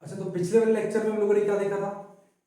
अच्छा, तो पिछले वाले लेक्चर में हम लोगों ने क्या देखा था?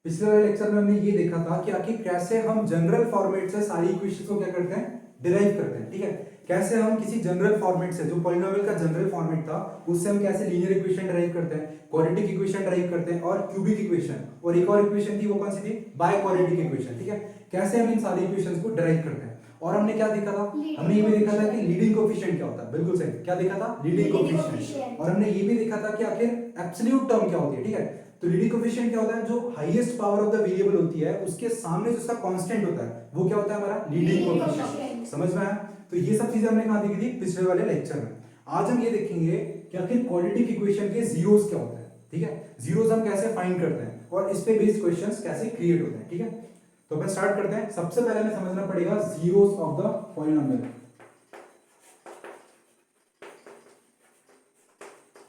पिछले वाले लेक्चर में हमने ये देखा था कि आखिर कैसे हम जनरल फॉर्मेट से सारी इक्वेशंस को क्या करते हैं, डिराइव करते हैं। ठीक है, कैसे हम किसी जनरल फॉर्मेट से, जो पॉलिनोमियल का जनरल फॉर्मेट था, उससे हम कैसे लीनियर इक्वेशन डिराइव करते हैं, क्वाड्रेटिक इक्वेशन डिराइव करते हैं और क्यूबिक इक्वेशन, और एक और इक्वेशन थी, वो कौन सी थी? By quadratic equation. ठीक है, कैसे हम इन सारी इक्वेशंस को डिराइव करते हैं। और हमने क्या देखा था? हमने ये भी देखा था कि लीडिंग कोएफिशिएंट क्या होता है। बिल्कुल सही, क्या देखा था? Leading coefficient. और हमने ये भी देखा था कि आखिर एब्सोल्यूट टर्म क्या होती है। ठीक है, तो लीडिंग कोएफिशिएंट क्या होता है? जो highest power of the variable होती है, उसके सामने जो उसका कांस्टेंट होता है, वो क्या होता है? हमारा लीडिंग कोएफिशिएंट। समझ में आया? तो ये सब चीजें हमने कहां देखी थी? पिछले वाले लेक्चर में। आज हम ये देखेंगे कि आखिर क्वाड्रेटिक इक्वेशन के जीरोस क्या होते हैं। ठीक है, जीरोस हम कैसे फाइंड करते हैं और इस पे बेस्ड क्वेश्चंस कैसे क्रिएट होते हैं। ठीक है, तो अपन स्टार्ट करते हैं। सबसे पहले हमें समझना पड़ेगा zeros of the polynomial.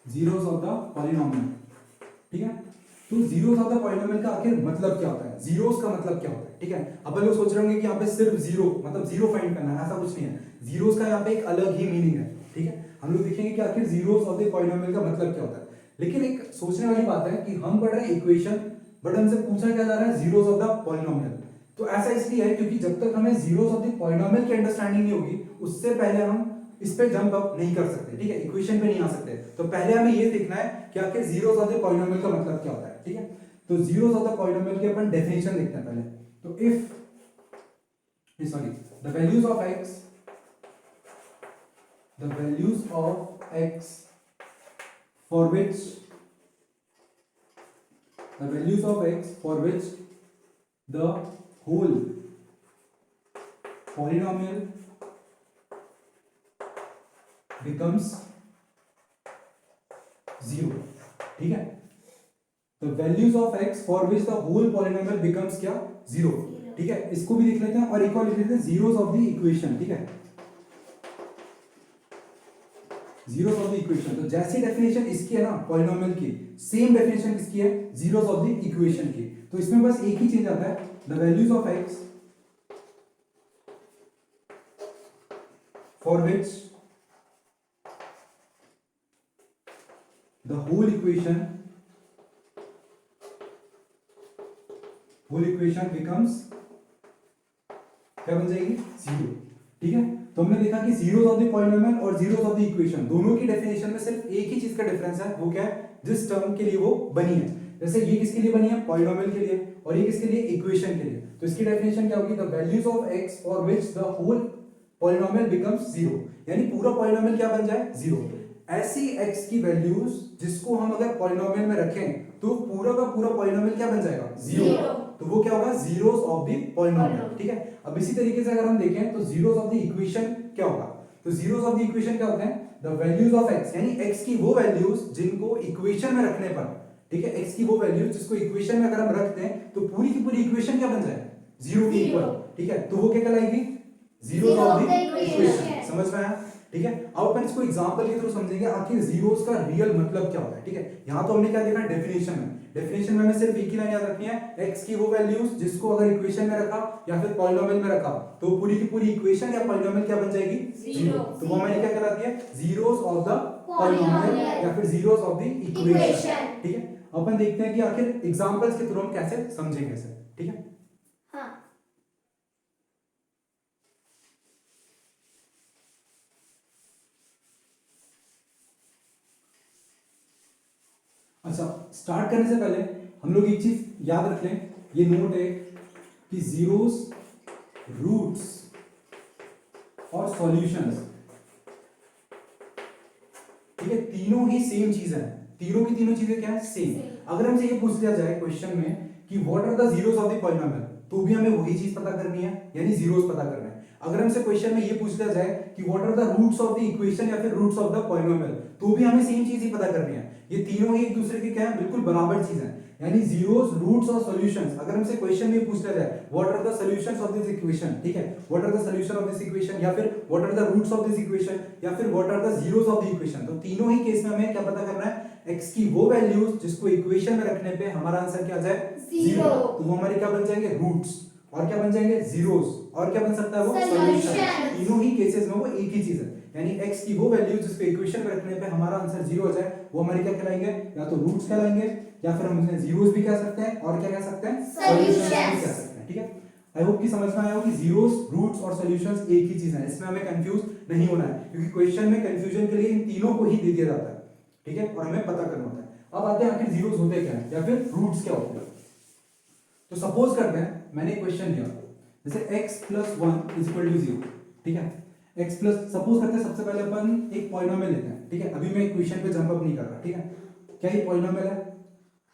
Zeros of the polynomial. ठीक है, तो जीरोस ऑफ द पॉलिनोमियल का आखिर मतलब क्या होता है? जीरोस का मतलब क्या होता है? ठीक है, अब लोग सोच रहे होंगे कि यहाँ पे सिर्फ जीरो मतलब जीरो फाइंड करना है, ऐसा कुछ नहीं है। जीरोस का यहाँ पे एक अलग ही मीनिंग है। ठीक है, हम लोग देखेंगे कि आखिर जीरोस ऑफ द पॉलिनोमियल का मतलब क्या होता है। लेकिन एक सोचने वाली बात है कि हम पढ़ रहे हैं इक्वेशन, बट हमसे पूछा क्या जा रहा है? Zeros of the polynomial. तो ऐसा इसलिए है क्योंकि जब तक हमें जीरोस ऑफ द पॉलिनोमियल की अंडरस्टैंडिंग नहीं होगी, उससे पहले हम इस पे जंप अप नहीं कर सकते। ठीक है, इक्वेशन पे नहीं आ सकते। तो पहले हमें ये देखना है कि आखिर जीरोस ऑफ द पॉलिनोमियल का मतलब क्या होता है। ठीक है, तो जीरोस ऑफ द पॉलिनोमियल की अपन डेफिनेशन देखते हैं पहले। तो if the values of x, the values of x for which the values of x for which the whole polynomial becomes zero. ठीक है, the values of x for which the whole polynomial becomes क्या? Zero. ठीक है, इसको भी देख लेते हैं और एक और लिख लेते हैं जीरोस ऑफ द इक्वेशन। ठीक है, जीरोस ऑफ द इक्वेशन। तो जैसी डेफिनेशन इसकी है ना पॉलिनोमियल की, सेम डेफिनेशन किसकी है? जीरोस ऑफ द इक्वेशन की। तो इसमें बस एक ही चेंज आता है, the values of X for which the whole equation becomes क्या बन जाएगी? जीरो। ठीक है, तो हमने देखा कि जीरोस ऑफ द पॉलिनोमियल और जीरोस ऑफ द इक्वेशन दोनों की डेफिनेशन में सिर्फ एक ही चीज का डिफरेंस है, वो क्या है? जिस टर्म के लिए वो बनी है। जैसे ये किसके लिए बनी है? पॉलिनोमियल के लिए, और ये किसके लिए? इक्वेशन के लिए। तो इसकी डेफिनेशन क्या होगी? The values of X for which the whole polynomial becomes zero, यानी पूरा पॉलिनोमियल क्या बन जाए? जीरो। ऐसी x की वैल्यूज जिसको हम अगर पॉलिनोमियल में रखें तो पूरा का पूरा पॉलिनोमियल क्या बन जाएगा? जीरो। तो वो क्या होगा? Zeros of the polynomial. ठीक है, अब इसी तरीके से अगर हम देखें तो जीरोस ऑफ द इक्वेशन क्या होगा? तो जीरोस ऑफ द इक्वेशन क्या होते हैं? द वैल्यूज ऑफ x, यानी x की वो वैल्यूज जिनको इक्वेशन में रखने पर, ठीक है, x की वो वैल्यूज जिसको इक्वेशन में अगर हम रखते हैं तो पूरी की पूरी इक्वेशन क्या बन जाए? जीरो के इक्वल। ठीक है, तो वो क्या कहलाएगी? Zeros of the equation. समझ में आया? ठीक है, अब अपन इसको एग्जांपल के थ्रू समझेंगे आखिर जीरोस का रियल मतलब क्या होता है। ठीक है, यहां तो हमने क्या देखा? डेफिनेशन में। डेफिनेशन में हमें सिर्फ एक ही लाइन याद रखनी है, x की वो वैल्यूज जिसको अगर इक्वेशन में रखा या फिर पॉलिनोमियल में रखा तो पूरी की पूरी इक्वेशन या पॉलिनोमियल क्या बन जाएगी? जीरो। तो वो हमारी क्या कहलाती है? जीरोस ऑफ द पॉलिनोमियल या फिर जीरोस ऑफ द इक्वेशन। ठीक है, अपन देखते हैं कि आखिर एग्जांपल्स के थ्रू हम कैसे समझेंगे इसे। ठीक है, हाँ। अच्छा, स्टार्ट करने से पहले हम लोग एक चीज याद रख लें, ये नोट है कि जीरोस, रूट्स और सॉल्यूशंस, ठीक है, तीनों ही सेम चीज है। तीनों की तीनों चीजें क्या है? सेम। अगर हमसे ये पूछ लिया जाए क्वेश्चन में कि what are the zeros of the polynomial, तो भी हमें वही चीज पता करनी है, यानी जीरोस पता करना है। अगर हमसे क्वेश्चन में ये पूछ लिया जाए कि what are the roots of the equation या फिर रूट्स ऑफ द पॉलिनोमियल, तो भी हमें सेम चीज ही पता करनी है। ये तीनों ही एक दूसरे के क्या है? बिल्कुल बराबर चीज है, यानी जीरोस, रूट्स और सॉल्यूशंस। अगर हमसे क्वेश्चन में पूछ लिया जाए what are the solutions of this equation, ठीक है, what are the solution of this equation, या फिर what are the roots of this equation, या फिर what are the zeros of the equation, तो तीनों ही केस में हमें क्या पता करना है? x की वो वैल्यूज जिसको इक्वेशन में रखने पे हमारा आंसर क्या आ जाए? जीरो। तो वो हमारे क्या बन जाएंगे? रूट्स। और क्या बन जाएंगे? जीरोस। और क्या बन सकता है? वो सॉल्यूशन। तीनों ही केसेस में वो एक ही चीज है, यानी x की वो वैल्यू जिसको इक्वेशन में रखने पे हमारा आंसर 0 हो जाए, वो हमारे क्या कहलाएंगे, या तो रूट्स कहलाएंगे या फिर हम उन्हें जीरोस भी कह सकते हैं और क्या कह सकते हैं, सॉल्यूशंस भी कह सकते हैं। ठीक है, आई होप कि समझ में आया हो कि जीरोस, रूट्स और सॉल्यूशंस एक ही चीज है, इसमें हमें कंफ्यूज नहीं होना है क्योंकि क्वेश्चन में कंफ्यूजन के लिए इन तीनों को ही दे दिया जाता है। ठीक है, और हमें पता करना होता है। अब आते हैं आखिर जीरोस होते क्या है या फिर रूट्स क्या होते हैं। तो सपोज करते हैं मैंने क्वेश्चन दिया जैसे x + 1 = 0। ठीक है, x प्लस, सपोज करते हैं सबसे पहले अपन एक पॉलिनोमियल लेते हैं। ठीक है, अभी मैं इक्वेशन पे जंप अप नहीं कर रहा। ठीक है, क्या ये पॉलिनोमियल है?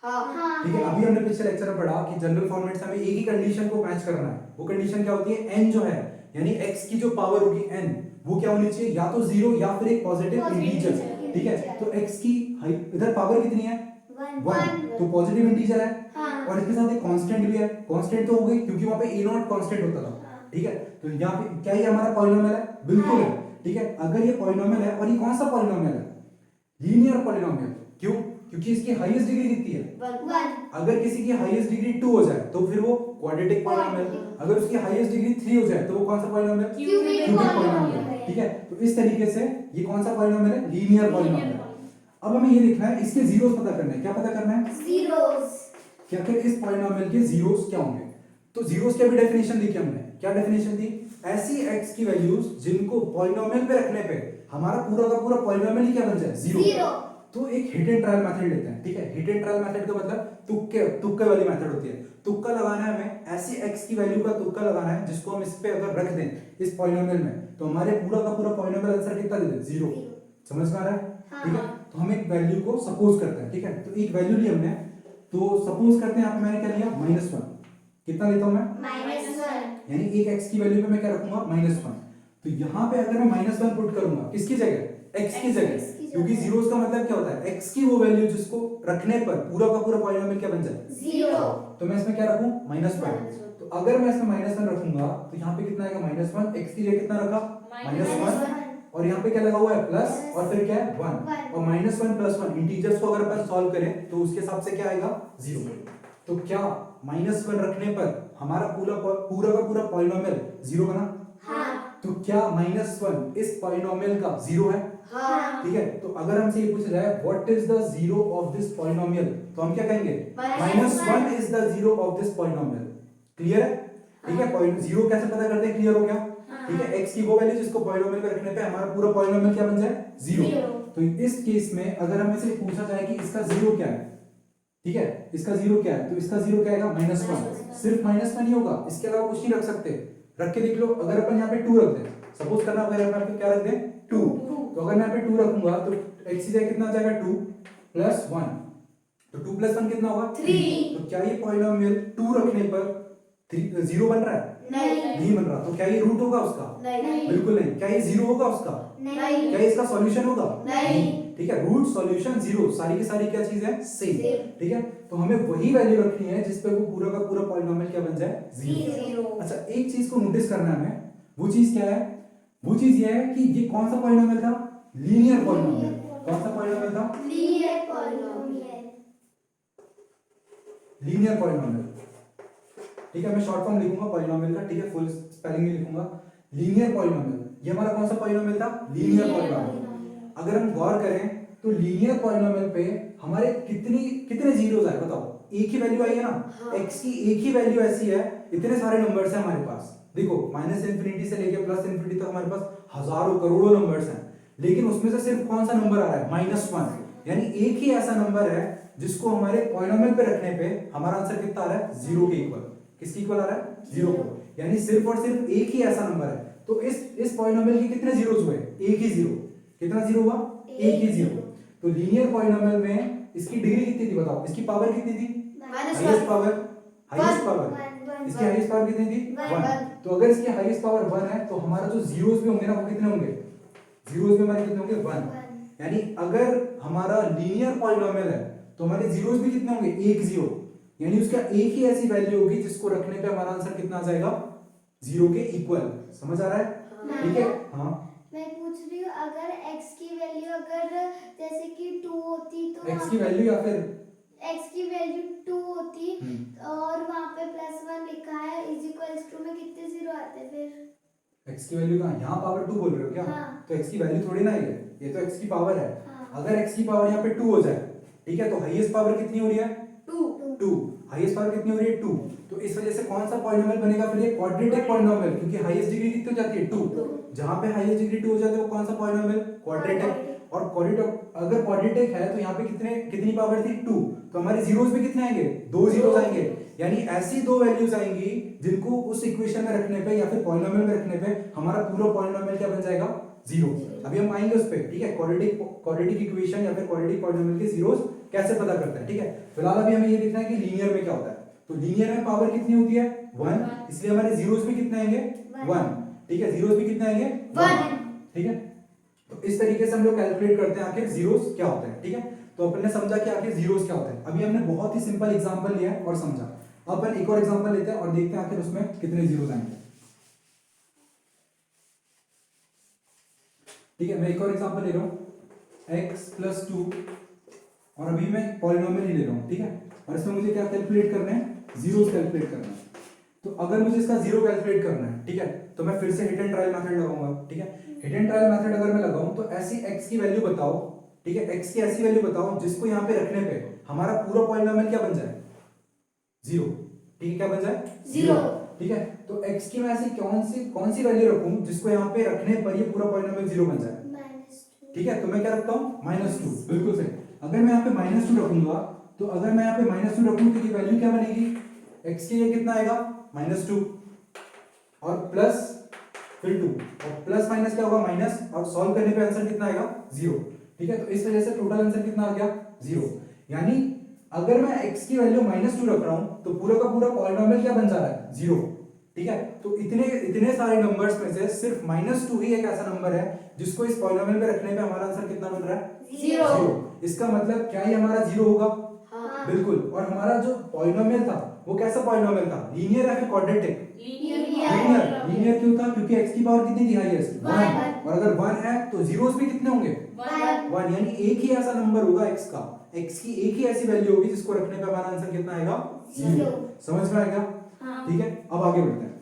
हाँ। ठीक है, अभी हमने पिछले लेक्चर में पढ़ा कि जनरल फॉर्मेट से हमें एक ही कंडीशन को मैच करना है। वो कंडीशन क्या होती है, n जो है, यानी x की जो पावर होगी n, वो क्या होनी चाहिए, या तो 0 या फिर एक पॉजिटिव इंटीजर। ठीक है, तो x की इधर पावर कितनी है, 1, तो पॉजिटिव इंटीजर है। हाँ। और इसके साथ एक कांस्टेंट भी है। कांस्टेंट तो हो गई क्योंकि वहां पे a0 कांस्टेंट होता था। ठीक है, तो यहाँ पे क्या ये हमारा पॉलिनोमियल है? बिल्कुल है। ठीक है, अगर ये पॉलिनोमियल है, और ये कौन सा पॉलिनोमियल है, लीनियर पॉलिनोमियल। क्यों? क्योंकि इसकी हाईएस्ट डिग्री कितनी है, 1। अगर किसी की हाईएस्ट डिग्री 2 हो जाए तो फिर वो क्वाड्रेटिक पॉलिनोमियल, अगर उसकी हाईएस्ट डिग्री 3 हो जाए तो वो कौन सा पॉलिनोमियल, क्यूबिक पॉलिनोमियल। ठीक है, तो इस तरीके से ये कौन सा पॉलिनोमियल है, लीनियर पॉलिनोमियल। अब हमें ये देखना है, इसके जीरोस पता करना है। क्या पता करना है, जीरोस। क्या फिर इस पॉलिनोमियल के जीरोस क्या होंगे। तो जीरोस की भी डेफिनेशन देखी हमने। क्या डेफिनेशन दी, ऐसी x की वैल्यूज जिनको पॉलिनोमियल पे रखने पे हमारा पूरा का पूरा पॉलिनोमियल ही क्या बन जाए, 0। तो एक हिट एंड ट्रायल मेथड लेते हैं। ठीक है, हिट एंड ट्रायल मेथड का मतलब तुक्के वाली मेथड होती है। तुक्का लगाना है हमें, ऐसी x की वैल्यू का तुक्का लगाना है जिसको हम इस पे अगर रख दें इस पॉलिनोमियल में, तो हमारे पूरा का पूरा पॉलिनोमियल आंसर कितना दे दे, 0। समझ में आ रहा है? ठीक है, तो हम एक वैल्यू को सपोज करते हैं। ठीक है, तो एक वैल्यू ली हमने, तो सपोज करते हैं यहाँ पे मैंने क्या लिया, -1। कितना लेता हूं मैं, -1, यानी एक x की वैल्यू पे मैं क्या रखूंगा, -1। तो यहाँ पे अगर मैं -1 पुट करूंगा किसकी जगह, x की जगह, क्योंकि जीरोस का मतलब क्या होता है, x की वो वैल्यू जिसको रखने पर पूरा का पूरा पॉलिनोमियल क्या बन जाए, 0। तो मैं इसमें क्या रखूं, -1। तो अगर मैं इसमें -1 रखूंगा तो यहाँ पे कितना आएगा, -1। x की जगह कितना रखा, -1, और यहाँ पे क्या लगा हुआ है, प्लस, और फिर क्या है, 1। और -1 + 1 इंटीजर्स को अगर अपन सॉल्व करें तो उसके हिसाब से क्या आएगा, 0। तो क्या -1 रखने पर हमारा पूरा का पूरा पॉलिनोमियल 0 बना? हाँ। तो क्या -1 इस पॉलिनोमियल का 0 है? हाँ। ठीक है, तो अगर हमसे ये पूछा जाए what is the zero of this polynomial, तो हम क्या कहेंगे, -1 is the zero of this polynomial. Clear है? ठीक है, पॉइंट जीरो कैसे पता करते हैं, क्लियर हो गया? ठीक है, x की वो वैल्यू जिसको पॉलिनोमियल पे रखने पे हमारा पूरा पॉलिनोमियल क्या बन जाए, 0। तो इस केस में अगर हमें से पूछा जाए कि इसका 0 क्या है, ठीक है, इसका 0 क्या है, तो इसका 0 क्या आएगा, -1। सिर्फ -1 ही होगा, इसके अलावा कुछ नहीं रख सकते। रख के देख लो, अगर अपन यहाँ पे 2 रख दें, सपोज करना, अगर यहाँ पे क्या रख दें, 2, तो अगर मैं यहाँ पे 2 रखूंगा तो x की जगह कितना आ जाएगा, 2 + 1, तो 2 + 1 कितना होगा, 3। तो क्या ये पॉलिनोमियल 2 रखने पर 0 बन रहा है, नहीं बन रहा। तो क्या ये रूट होगा उसका, नहीं। बिल्कुल नहीं। क्या ये 0 होगा उसका, नहीं। क्या इसका सॉल्यूशन होगा, नहीं। ठीक है, रूट, सॉल्यूशन, 0 सारी की सारी क्या चीज है, सेम। ठीक है, तो हमें वही वैल्यू रखनी है जिस पे वो पूरा का पूरा पॉलिनोमियल क्या बन जाए, 0। अच्छा, एक चीज को नोटिस करना है हमें, वो चीज क्या है, वो चीज ये है कि ये कौन सा पॉलिनोमियल था, लीनियर पॉलिनोमियल। कौन सा पॉलिनोमियल था, लीनियर पॉलिनोमियल। Linear polynomial. ठीक है, मैं शॉर्ट फॉर्म लिखूंगा पॉलिनोमियल का, ठीक है, फुल स्पेलिंग नहीं लिखूंगा। लीनियर पॉलिनोमियल, ये हमारा कौन सा पॉलिनोमियल था, लीनियर पॉलिनोमियल। अगर हम गौर करें तो लीनियर पॉलिनोमियल पे हमारे कितने जीरोस आए, बताओ, एक ही वैल्यू आई है ना, x की एक ही वैल्यू ऐसी है, इतने सारे नंबर्स हैं हमारे पास। देखो, -∞ से लेके +∞ तक हमारे पास हजारों करोड़ों नंबर्स हैं, लेकिन उसमें से सिर्फ कौन सा नंबर आ रहा है, -1। यानी एक ही ऐसा नंबर है जिसको हमारे पॉलिनोमियल पे रखने पे हमारा आंसर कितना आ रहा है, 0 के इक्वल। किसके इक्वल आ रहा है, 0 को। यानी सिर्फ और सिर्फ एक ही ऐसा नंबर है। तो इस पॉलिनोमियल के कितने जीरोस हुए, एक ही जीरो। कितना जीरो हुआ, एक ही जीरो। तो लीनियर पॉलिनोमियल में इसकी डिग्री कितनी थी, बताओ, इसकी पावर कितनी थी, हाईएस्ट पावर, इसकी हाईएस्ट पावर कितनी थी, 1। तो अगर इसकी हाईएस्ट पावर 1 है तो हमारा जो जीरोस भी होंगे ना, वो कितने होंगे, जीरोस भी हमारे कितने होंगे, 1। यानी अगर हमारा लीनियर पॉलिनोमियल है तो हमारे जीरोस भी कितने होंगे, एक जीरो। यानी उसका एक ही ऐसी वैल्यू होगी जिसको रखने पे हमारा आंसर कितना आ जाएगा, 0 के इक्वल। समझ आ रहा है? ठीक है, हाँ, मैं पूछ रही हूँ, अगर x की वैल्यू अगर जैसे कि 2 होती तो x की वैल्यू या फिर x की वैल्यू 2 होती और वहाँ पे +1 लिखा है = 2 में कितने जीरो आते फिर? x की वैल्यू कहाँ, यहाँ पावर 2 बोल रहे हो क्या? हाँ। तो x की वैल्यू थोड़ी ना है ये तो x की पावर है। हाँ। अगर x की पावर यहाँ पे 2 हो जाए, ठीक है, तो हाईएस्ट पावर कितनी हो रही है? 2 2। हाईएस्ट पावर कितनी हो रही है? 2। तो इस वजह से कौन सा पॉलिनोमियल बनेगा फिर? ये क्वाड्रेटिक पॉलिनोमियल, क्योंकि हाईएस्ट डिग्री कितनी हो जाती है? 2। जहां पे हाईएस्ट डिग्री 2 हो जाती है वो कौन सा पॉलिनोमियल? क्वाड्रेटिक। और क्वाड्रेटिक अगर क्वाड्रेटिक है तो यहाँ पे कितनी पावर थी? 2। तो हमारे जीरोस भी कितने आएंगे? 2 जीरोस आएंगे। यानी ऐसी दो वैल्यूज आएंगी जिनको उस इक्वेशन में रखने पे या फिर पॉलिनोमियल में रखने पे हमारा पूरा पॉलिनोमियल क्या बन जाएगा? 0। अभी हम आएंगे उस पे, ठीक है, क्वाड्रेटिक इक्वेशन या फिर क्वाड्रेटिक पॉलिनोमियल के जीरोस कैसे पता करते हैं, ठीक है। फिलहाल अभी हमें ये देखना है कि लीनियर में क्या होता है। तो लीनियर में पावर कितनी होती है? 1, इसलिए हमारे जीरोस भी कितने आएंगे? 1, ठीक है, जीरोस भी कितने आएंगे? 1, ठीक है। तो इस तरीके से हम लोग कैलकुलेट करते हैं आखिर जीरोस क्या होते हैं, ठीक है। तो अपन ने समझा कि आखिर जीरोस क्या होते हैं। अभी हमने बहुत ही सिंपल एग्जांपल लिया है और समझा। अपन एक और एग्जांपल लेते हैं और देखते हैं आखिर उसमें कितने जीरोस आएंगे, ठीक है। मैं एक और एग्जांपल ले रहा हूं x + 2 और अभी मैं पॉलिनोमियल ही ले रहा हूं, ठीक है। और इसमें मुझे क्या कैलकुलेट करना है? जीरोस कैलकुलेट करना है। तो अगर मुझे इसका जीरो कैलकुलेट करना है, ठीक है, तो मैं फिर से हिट एंड ट्रायल मेथड लगाऊंगा, ठीक है। हिट एंड ट्रायल मेथड अगर मैं लगाऊं तो ऐसी x की वैल्यू बताओ, ठीक है, x की ऐसी वैल्यू बताओ जिसको यहाँ पे रखने पे हमारा पूरा पॉलिनोमियल क्या बन जाए? 0, ठीक है, क्या बन जाए? 0, ठीक है। तो x की मैं ऐसी कौन सी वैल्यू रखूं जिसको यहाँ पे रखने पर ये पूरा पॉलिनोमियल 0 बन जाए? -2। ठीक है, तो मैं क्या रखता हूँ? -2, बिल्कुल सही। अगर मैं यहाँ पे -2 रखूंगा तो अगर मैं यहाँ पे -2 रखूं तो ये वैल्यू क्या बनेगी? x के लिए कितना आएगा? -2 और प्लस फिर 2 और प्लस माइनस क्या होगा? माइनस, और सॉल्व करने पे आंसर कितना आएगा? 0, ठीक है। तो इस वजह से टोटल आंसर कितना आ गया? 0। यानी अगर मैं x की वैल्यू -2 रख रहा हूं तो पूरा का पूरा पॉलिनोमियल क्या बन जा रहा है? 0, ठीक है। तो इतने सारे नंबर्स में से सिर्फ -2 ही एक ऐसा नंबर है जिसको इस पॉलिनोमियल में रखने पे हमारा आंसर कितना बन रहा है? 0। इसका मतलब क्या ये हमारा 0 होगा? हाँ। बिल्कुल। और हमारा जो पॉलिनोमियल था वो कैसा पॉलिनोमियल था? लीनियर या फिर क्वाड्रेटिक? लीनियर क्यों था? क्योंकि x की पावर कितनी थी? हाईएस्ट 1। और अगर 1 है तो जीरोस भी कितने होंगे? 1। यानी एक ही ऐसा नंबर होगा x का, x की एक ही ऐसी वैल्यू होगी जिसको रखने पे हमारा आंसर कितना आएगा? 0। समझ में आएगा? ठीक है, अब आगे बढ़ते हैं।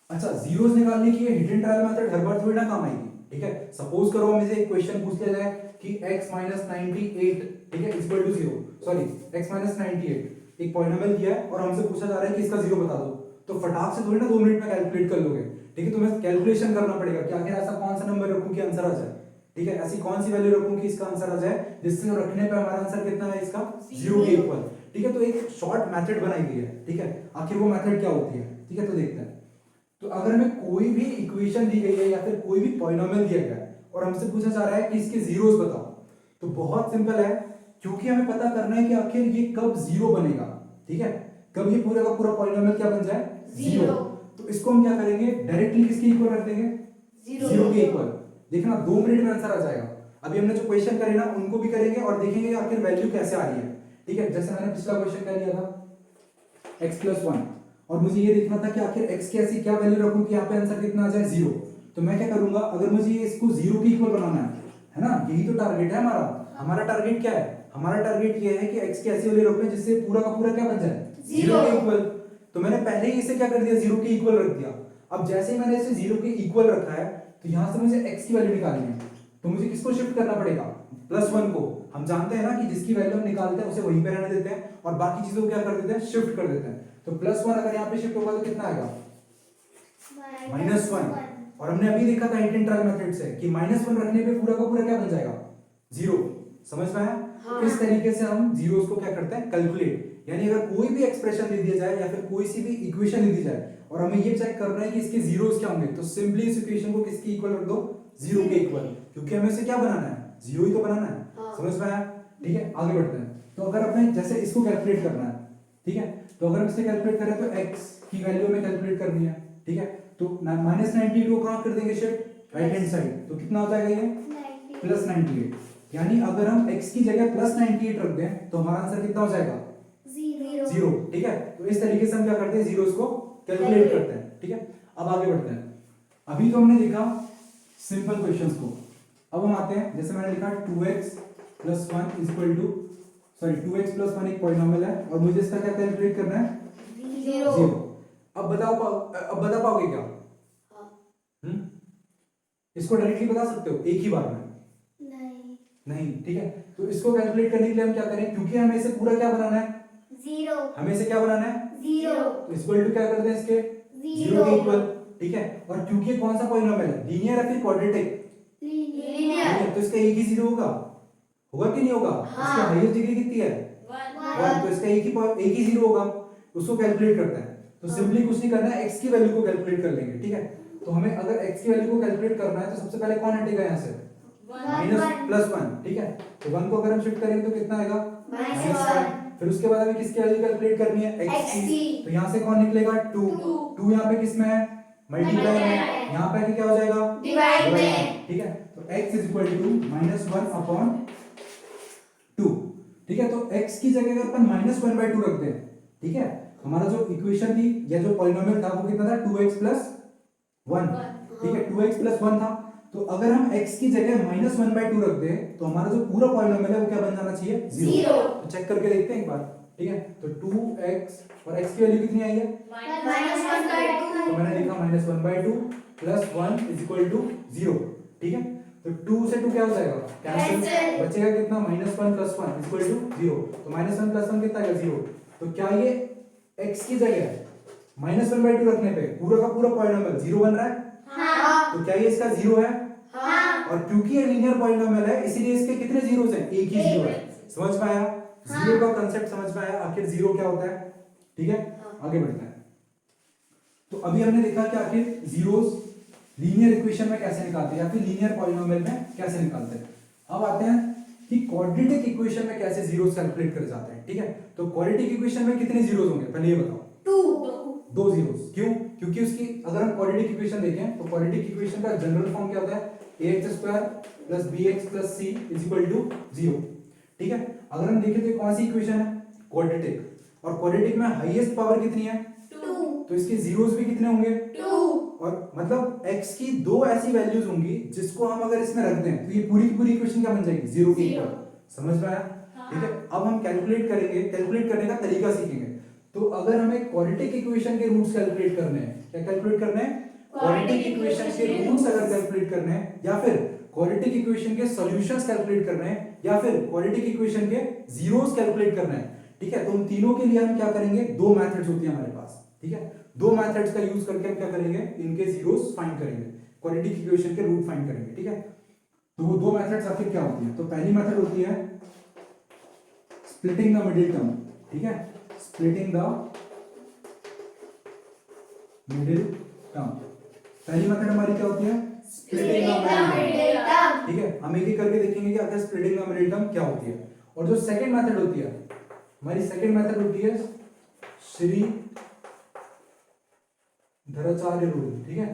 अच्छा, जीरोस निकालने की हिट एंड ट्रायल मेथड हर बार थोड़ी ना काम आएगी, ठीक है। सपोज करो मुझे एक क्वेश्चन पूछ लिया जाए कि x - 98, ठीक है, इक्वल टू 0, सॉरी x - 98 एक पॉलिनोमियल दिया है और हमसे पूछा जा रहा है कि इसका 0 बता दो। तो फटाक से थोड़ी ना 2 मिनट में कैलकुलेट कर लोगे, ठीक है। तुम्हें कैलकुलेशन करना पड़ेगा कि आखिर ऐसा कौन सा नंबर रखूं कि आंसर आ जाए, ठीक है। ऐसी कौन सी वैल्यू रखूं कि इसका आंसर आ जाए जिससे रखने पे हमारा आंसर कितना है? इसका 0 के इक्वल, ठीक है। तो एक शॉर्ट मेथड बनाई गई है, ठीक है। आखिर वो मेथड क्या होती है, ठीक है, तो देखते हैं। तो अगर हमें कोई भी इक्वेशन दी गई है या फिर कोई भी पॉलिनोमियल दिया गया है और हमसे पूछा जा रहा है कि इसके जीरोस बताओ, तो बहुत सिंपल है, क्योंकि हमें पता करना है कि आखिर ये कब 0 बनेगा, ठीक है, कब ये पूरा का पूरा पॉलिनोमियल क्या बन जाए? 0। तो इसको हम क्या करेंगे? डायरेक्टली किसके इक्वल रख देंगे? 0 के इक्वल। देखना 2 मिनट में आंसर आ जाएगा। अभी हमने जो क्वेश्चन करे ना उनको भी करेंगे और देखेंगे आखिर वैल्यू कैसे आ रही है, ठीक है। जैसे मैंने पिछला क्वेश्चन क्या लिया था, x + 1, और मुझे ये देखना था कि आखिर x की ऐसी क्या वैल्यू रखूं कि यहाँ पे आंसर कितना आ जाए? 0। तो मैं क्या करूंगा? अगर मुझे इसको 0 के इक्वल बनाना है ना, यही तो टारगेट है हमारा। हमारा टारगेट क्या है? हमारा टारगेट ये है कि x की ऐसी वैल्यू रखें जिससे पूरा का पूरा क्या बन जाए? 0 के इक्वल। तो मैंने पहले ही इसे क्या कर दिया? 0 के इक्वल रख दिया। अब जैसे ही मैंने इसे 0 के इक्वल रखा है तो यहां से मुझे x की वैल्यू निकालनी है, तो मुझे किसको शिफ्ट करना पड़ेगा? +1 को। हम जानते हैं ना कि जिसकी वैल्यू हम निकालते हैं उसे वहीं पे रहने देते हैं और बाकी चीजों को क्या कर देते हैं? शिफ्ट कर देते हैं। तो +1 अगर यहाँ पे शिफ्ट होगा तो कितना आएगा? -1। और हमने अभी देखा था हिट एंड ट्रायल मेथड से कि -1 रखने पे पूरा का पूरा क्या बन जाएगा? 0। समझ में आया? हाँ। इस तरीके से हम जीरोस को क्या करते हैं? कैलकुलेट। यानी अगर कोई भी एक्सप्रेशन दे दिया जाए या फिर कोई सी भी इक्वेशन दे दी जाए और हमें ये चेक करना है कि इसके जीरोस क्या होंगे, तो सिंपली इस इक्वेशन को किसके इक्वल रख दो? 0 के इक्वल, क्योंकि हमें इसे क्या बनाना है? 0 ही तो बनाना है। हाँ। समझ में आया? ठीक है, आगे बढ़ते हैं। तो अगर अपने जैसे इसको कैलकुलेट करना है, ठीक है, तो अगर हम इसे कैलकुलेट करें तो x की वैल्यू हमें कैलकुलेट करनी है, ठीक है। तो -98 को कहां कर देंगे शिफ्ट? Right hand side. तो कितना हो जाएगा ये? 98। यानी अगर हम x की जगह +98 रख दें तो हमारा आंसर कितना हो जाएगा? 0। ठीक है। तो इस तरीके से हम क्या करते हैं? जीरोस को कैलकुलेट करते हैं, ठीक है। अब आगे बढ़ते हैं। अभी तो हमने देखा सिंपल क्वेश्चंस को। अब हम आते हैं, जैसे मैंने लिखा 2x + 1 equal to, sorry 2x + 1 एक पॉलिनोमियल है और मुझे इसका क्या कैलकुलेट करना है? 0। अब बता पाओगे क्या? इसको डायरेक्टली बता सकते हो एक ही बार में? नहीं, नहीं, ठीक है। तो इसको कैलकुलेट करने के लिए हम क्या करें, क्योंकि हमें इसे पूरा क्या बनाना है, जीरो, हमें इसे क्या बनाना है, जीरो, तो इक्वल टू क्या करते हैं इसके, जीरो के इक्वल, ठीक है। और क्योंकि ये कौन सा पॉलिनोमियल है, लीनियर है फिर क्वाड्रेटिक, लीनियर, तो इसका एक ही जीरो होगा, होगा कि नहीं होगा? इसकी हाईएस्ट डिग्री कितनी है, 1, तो इसका एक ही जीरो होगा। उसको कैलकुलेट करते हैं, तो सिंपली कुछ नहीं करना है, x की वैल्यू को कैलकुलेट कर लेंगे, ठीक है। तो हमें अगर x की वैल्यू को कैलकुलेट करना है तो सबसे पहले कौन हटेगा यहाँ से, माइनस प्लस 1, ठीक है। तो 1 को अगर हम शिफ्ट करेंगे तो कितना आएगा, -1। फिर उसके बाद हमें किसकी वैल्यू कैलकुलेट करनी है, x की, तो यहाँ से कौन निकलेगा, 2 यहाँ पे किस में है, मल्टीप्लाई में, यहाँ पे आके क्या हो जाएगा, डिवाइड में, ठीक है। तो x इज इक्वल टू -1/2, ठीक है। तो x की जगह अगर अपन -1/2 रख दें, ठीक है, हमारा जो इक्वेशन थी या जो पॉलिनोमियल था वो कितना था, 2x + 1, ठीक है, 2x + 1 था। तो अगर हम x की जगह -1/2 रख दें तो हमारा जो पूरा पॉलिनोमियल है वो क्या बन जाना चाहिए, 0। तो चेक करके देखते हैं एक बार, ठीक है। तो 2x और x की वैल्यू कितनी आई है, तो मैंने लिखा -1/2 + 1 = 0, ठीक है। तो 2 से 2 क्या हो जाएगा, कैंसिल, बचेगा कितना, -1 + 1 = 0। तो -1 + 1 कितना आएगा, 0। तो क्या ये x की जगह -1/2 रखने पे पूरा का पूरा पॉलिनोमियल 0 बन रहा है? हाँ, तो क्या ये इसका 0 है? हाँ, और क्योंकि ये लीनियर पॉलिनोमियल है इसीलिए इसके कितने जीरोस हैं, एक ही जीरो है। समझ में आया, जीरो का कांसेप्ट समझ में आया, आखिर जीरो क्या होता है, ठीक है। आगे बढ़ते हैं। तो अभी हमने देखा कि आखिर जीरोस लीनियर इक्वेशन में कैसे निकालते हैं या फिर लीनियर पॉलिनोमियल में कैसे निकालते हैं। अब आते हैं कि क्वाड्रेटिक इक्वेशन में कैसे जीरोस कैलकुलेट करे जाते हैं, ठीक है। तो क्वाड्रेटिक इक्वेशन में कितने जीरोस होंगे, पहले ये बताओ। 2 जीरोस, क्यों, क्योंकि उसकी अगर हम क्वाड्रेटिक इक्वेशन देखें तो क्वाड्रेटिक इक्वेशन का जनरल फॉर्म क्या होता है, ax² + bx + c = 0, ठीक है। अगर हम देखें तो ये कौन सी इक्वेशन है, क्वाड्रेटिक, और क्वाड्रेटिक में हाईएस्ट पावर कितनी है, 2, तो इसके जीरोस भी कितने होंगे, 2, और मतलब x की दो ऐसी वैल्यूज होंगी जिसको हम अगर इसमें रख दें तो ये पूरी की पूरी इक्वेशन क्या बन जाएगी, 0 के इक्वल। समझ में आया, ठीक है। अब हम कैलकुलेट करेंगे, कैलकुलेट करने का तरीका सीखेंगे। तो अगर हमें क्वाड्रेटिक इक्वेशन के रूट्स कैलकुलेट करने हैं, क्या कैलकुलेट करने हैं, क्वाड्रेटिक इक्वेशन के रूट्स अगर कैलकुलेट करने हैं, या फिर क्वाड्रेटिक इक्वेशन के सॉल्यूशंस कैलकुलेट करने हैं, या फिर क्वाड्रेटिक इक्वेशन के जीरोस कैलकुलेट करने हैं, ठीक है। तो उन तीनों के लिए हम क्या करेंगे, दो मेथड्स होती है हमारे पास, ठीक है। दो मेथड्स का यूज करके हम क्या करेंगे, इनके जीरोस फाइंड करेंगे, क्वाड्रेटिक इक्वेशन के रूट फाइंड करेंगे, ठीक है। तो वो दो मेथड्स आखिर क्या होती है, तो पहली मेथड होती है स्प्लिटिंग द मिडिल टर्म, ठीक है, स्प्लिटिंग द मिडिल टर्म। पहली मेथड हमारी क्या होती है, स्प्लिटिंग द मिडिल टर्म, ठीक है। हम एक एक करके देखेंगे कि आखिर स्प्लिटिंग द मिडिल टर्म क्या होती है। और जो सेकंड मेथड होती है, हमारी सेकंड मेथड होती है श्री धराचार्य रूल, ठीक है,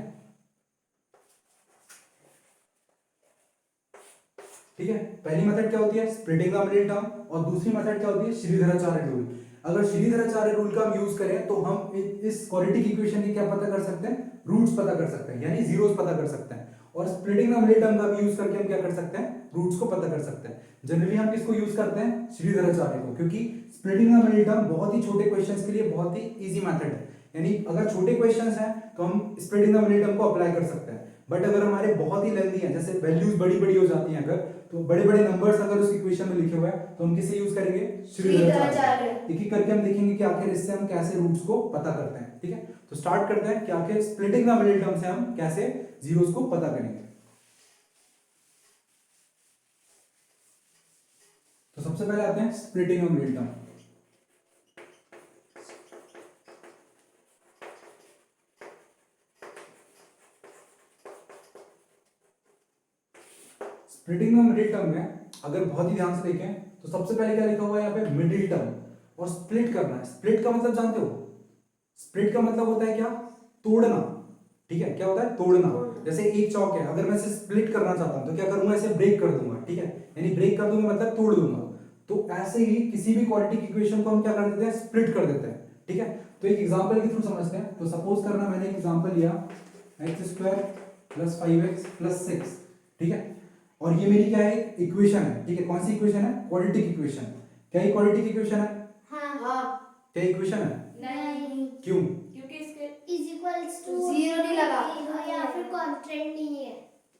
ठीक है। पहली मेथड क्या होती है, स्प्लिटिंग द मिडिल टर्म, और दूसरी मेथड क्या होती है, श्रीधराचार्य रूल। अगर श्रीधराचार्य रूल का हम यूज करें तो हम इस क्वाड्रेटिक इक्वेशन की क्या पता कर सकते हैं, रूट्स पता कर सकते हैं, यानी जीरोस पता कर सकते हैं। और स्प्लिटिंग द मिडिल टर्म का भी यूज करके हम क्या कर सकते हैं, रूट्स को पता कर सकते हैं। जनरली हम किसको यूज करते हैं, श्रीधराचार्य को, क्योंकि स्प्लिटिंग द मिडिल टर्म बहुत ही छोटे क्वेश्चंस के लिए बहुत ही इजी मेथड है। यानी अगर छोटे क्वेश्चंस हैं तो हम स्प्लिटिंग द मिडिल टर्म को अप्लाई कर सकते हैं, बट अगर हमारे बहुत ही लेंथी हैं, जैसे वैल्यूज बड़ी बड़ी हो जाती हैं, अगर तो बड़े बड़े नंबर्स अगर उस इक्वेशन में लिखे हुए हैं तो हम किसे यूज करेंगे, श्रीधराचार्य। एक एक करके हम देखेंगे कि आखिर इससे हम कैसे रूट्स को पता करते हैं, ठीक है। तो स्टार्ट करते हैं कि आखिर स्प्लिटिंग द मिडिल टर्म से हम कैसे जीरोस को पता करेंगे। तो सबसे पहले आते हैं splitting the middle term. Splitting the middle term में अगर बहुत ही ध्यान से देखें तो सबसे पहले क्या लिखा हुआ है यहाँ पे, मिडिल टर्म, और स्प्लिट करना है। स्प्लिट का मतलब जानते हो, स्प्लिट का मतलब होता है क्या, तोड़ना, ठीक है। क्या होता है, तोड़ना। जैसे एक चौक है, अगर मैं इसे स्प्लिट करना चाहता हूं तो क्या करूंगा, इसे ब्रेक कर दूंगा, ठीक है, यानी ब्रेक कर दूंगा मतलब तोड़ दूंगा। तो ऐसे ही किसी भी क्वाड्रेटिक इक्वेशन को हम क्या कर देते हैं, स्प्लिट कर देते हैं, ठीक है। तो एक एग्जांपल के थ्रू समझते हैं। तो सपोज करना मैंने एक एग्जांपल लिया x² + 5x + 6, ठीक है, और ये मेरी क्या है, इक्वेशन है, ठीक है। कौन सी इक्वेशन है, क्वाड्रेटिक इक्वेशन। क्या ये क्वाड्रेटिक इक्वेशन है, हाँ, क्या इक्वेशन है, नहीं, क्यों, इज इक्वल्स टू जीरो नहीं लगा या फिर कांस्टेंट नहीं है,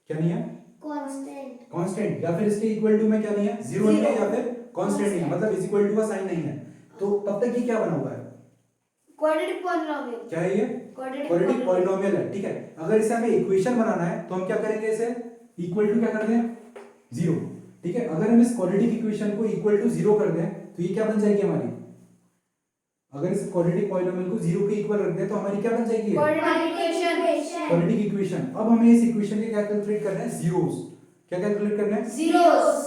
क्या नहीं है? कांस्टेंट। कांस्टेंट, या फिर इसके इक्वल टू में क्या नहीं है? जीरो नहीं है, या फिर कांस्टेंट नहीं है, मतलब इज इक्वल टू का साइन नहीं है। तो तब तक ये क्या बना हुआ है? Quadratic polynomial. क्या है ये? क्वाड्रेटिक पॉलिनोमियल है, ठीक है। अगर इसे हमें इक्वेशन बनाना है तो हम क्या करेंगे? इसे इक्वल टू क्या कर दें? जीरो, ठीक है। अगर हम इस क्वाड्रेटिक इक्वेशन को इक्वल टू जीरो कर दें तो ये क्या बन जाएगी हमारी? अगर इस क्वाड्रेटिक पॉलिनोमियल को जीरो के इक्वल रख दें तो हमारी क्या बन जाएगी? Quadratic equation. अब हमें इस इक्वेशन के क्या कैलकुलेट करना है? जीरोस। क्या कैलकुलेट करना है? जीरोस।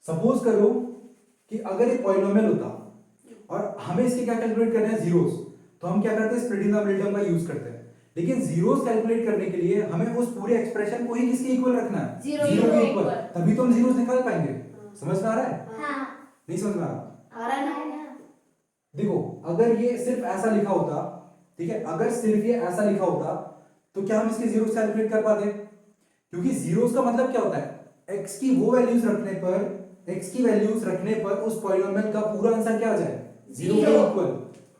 सपोज करो कि अगर ये पॉलिनोमियल होता और हमें इसके क्या कैलकुलेट करना है? जीरोस, तो हम क्या करते हैं? स्प्लिटिंग द मिडिल टर्म का यूज करते हैं। लेकिन जीरोस कैलकुलेट करने के लिए हमें उस पूरे एक्सप्रेशन को ही किसके इक्वल रखना है? जीरो के के इक्वल, इक्वल। तभी तो हम जीरोस निकाल पाएंगे। समझ में आ रहा है? हाँ। नहीं समझ में आ रहा? आ रहा है ना? देखो, अगर ये सिर्फ ऐसा लिखा होता, ठीक है, अगर सिर्फ ये ऐसा लिखा होता तो क्या हम इसके जीरोस कैलकुलेट कर पाते? क्योंकि जीरोस का मतलब क्या होता है? x की वो वैल्यूज रखने पर, x की वैल्यूज रखने पर उस पॉलिनोमियल का पूरा आंसर क्या आ जाए? जीरो के इक्वल,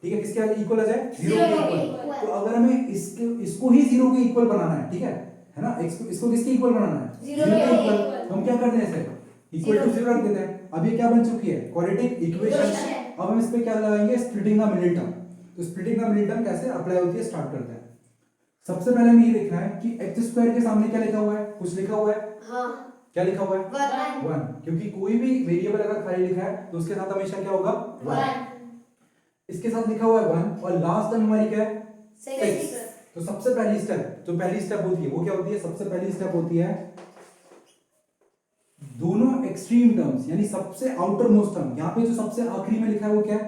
ठीक है। किसके इक्वल आ जाए? जीरो के इक्वल। तो अगर हमें इसको ही जीरो के इक्वल बनाना है, ठीक है ना, इसको किसके इक्वल बनाना है? जीरो के के इक्वल। इक्वल। तो हम क्या करते हैं? इसे इक्वल टू जीरो रख देते हैं। अब ये क्या बन चुकी है? Quadratic equation. अब हम इस पे क्या लगाएंगे? Splitting the middle term. तो स्प्लिटिंग द मिडिल टर्म कैसे अप्लाई होती है, स्टार्ट करते हैं। सबसे पहले हमें ये देखना है कि x स्क्वायर के सामने क्या लिखा हुआ है? कुछ लिखा हुआ है? हाँ। क्या लिखा हुआ है? वन। 1, क्योंकि कोई भी वेरिएबल अगर खाली लिखा है तो उसके साथ हमेशा क्या होगा? 1। इसके साथ लिखा हुआ है 1 और लास्ट टर्म हमारी क्या है? 6। तो सबसे पहली स्टेप, जो पहली स्टेप होती है वो क्या होती है? सबसे पहली स्टेप होती है दोनों एक्सट्रीम टर्म्स, यानी सबसे आउटर मोस्ट टर्म, यहाँ पे जो सबसे आखिरी में लिखा है वो क्या है?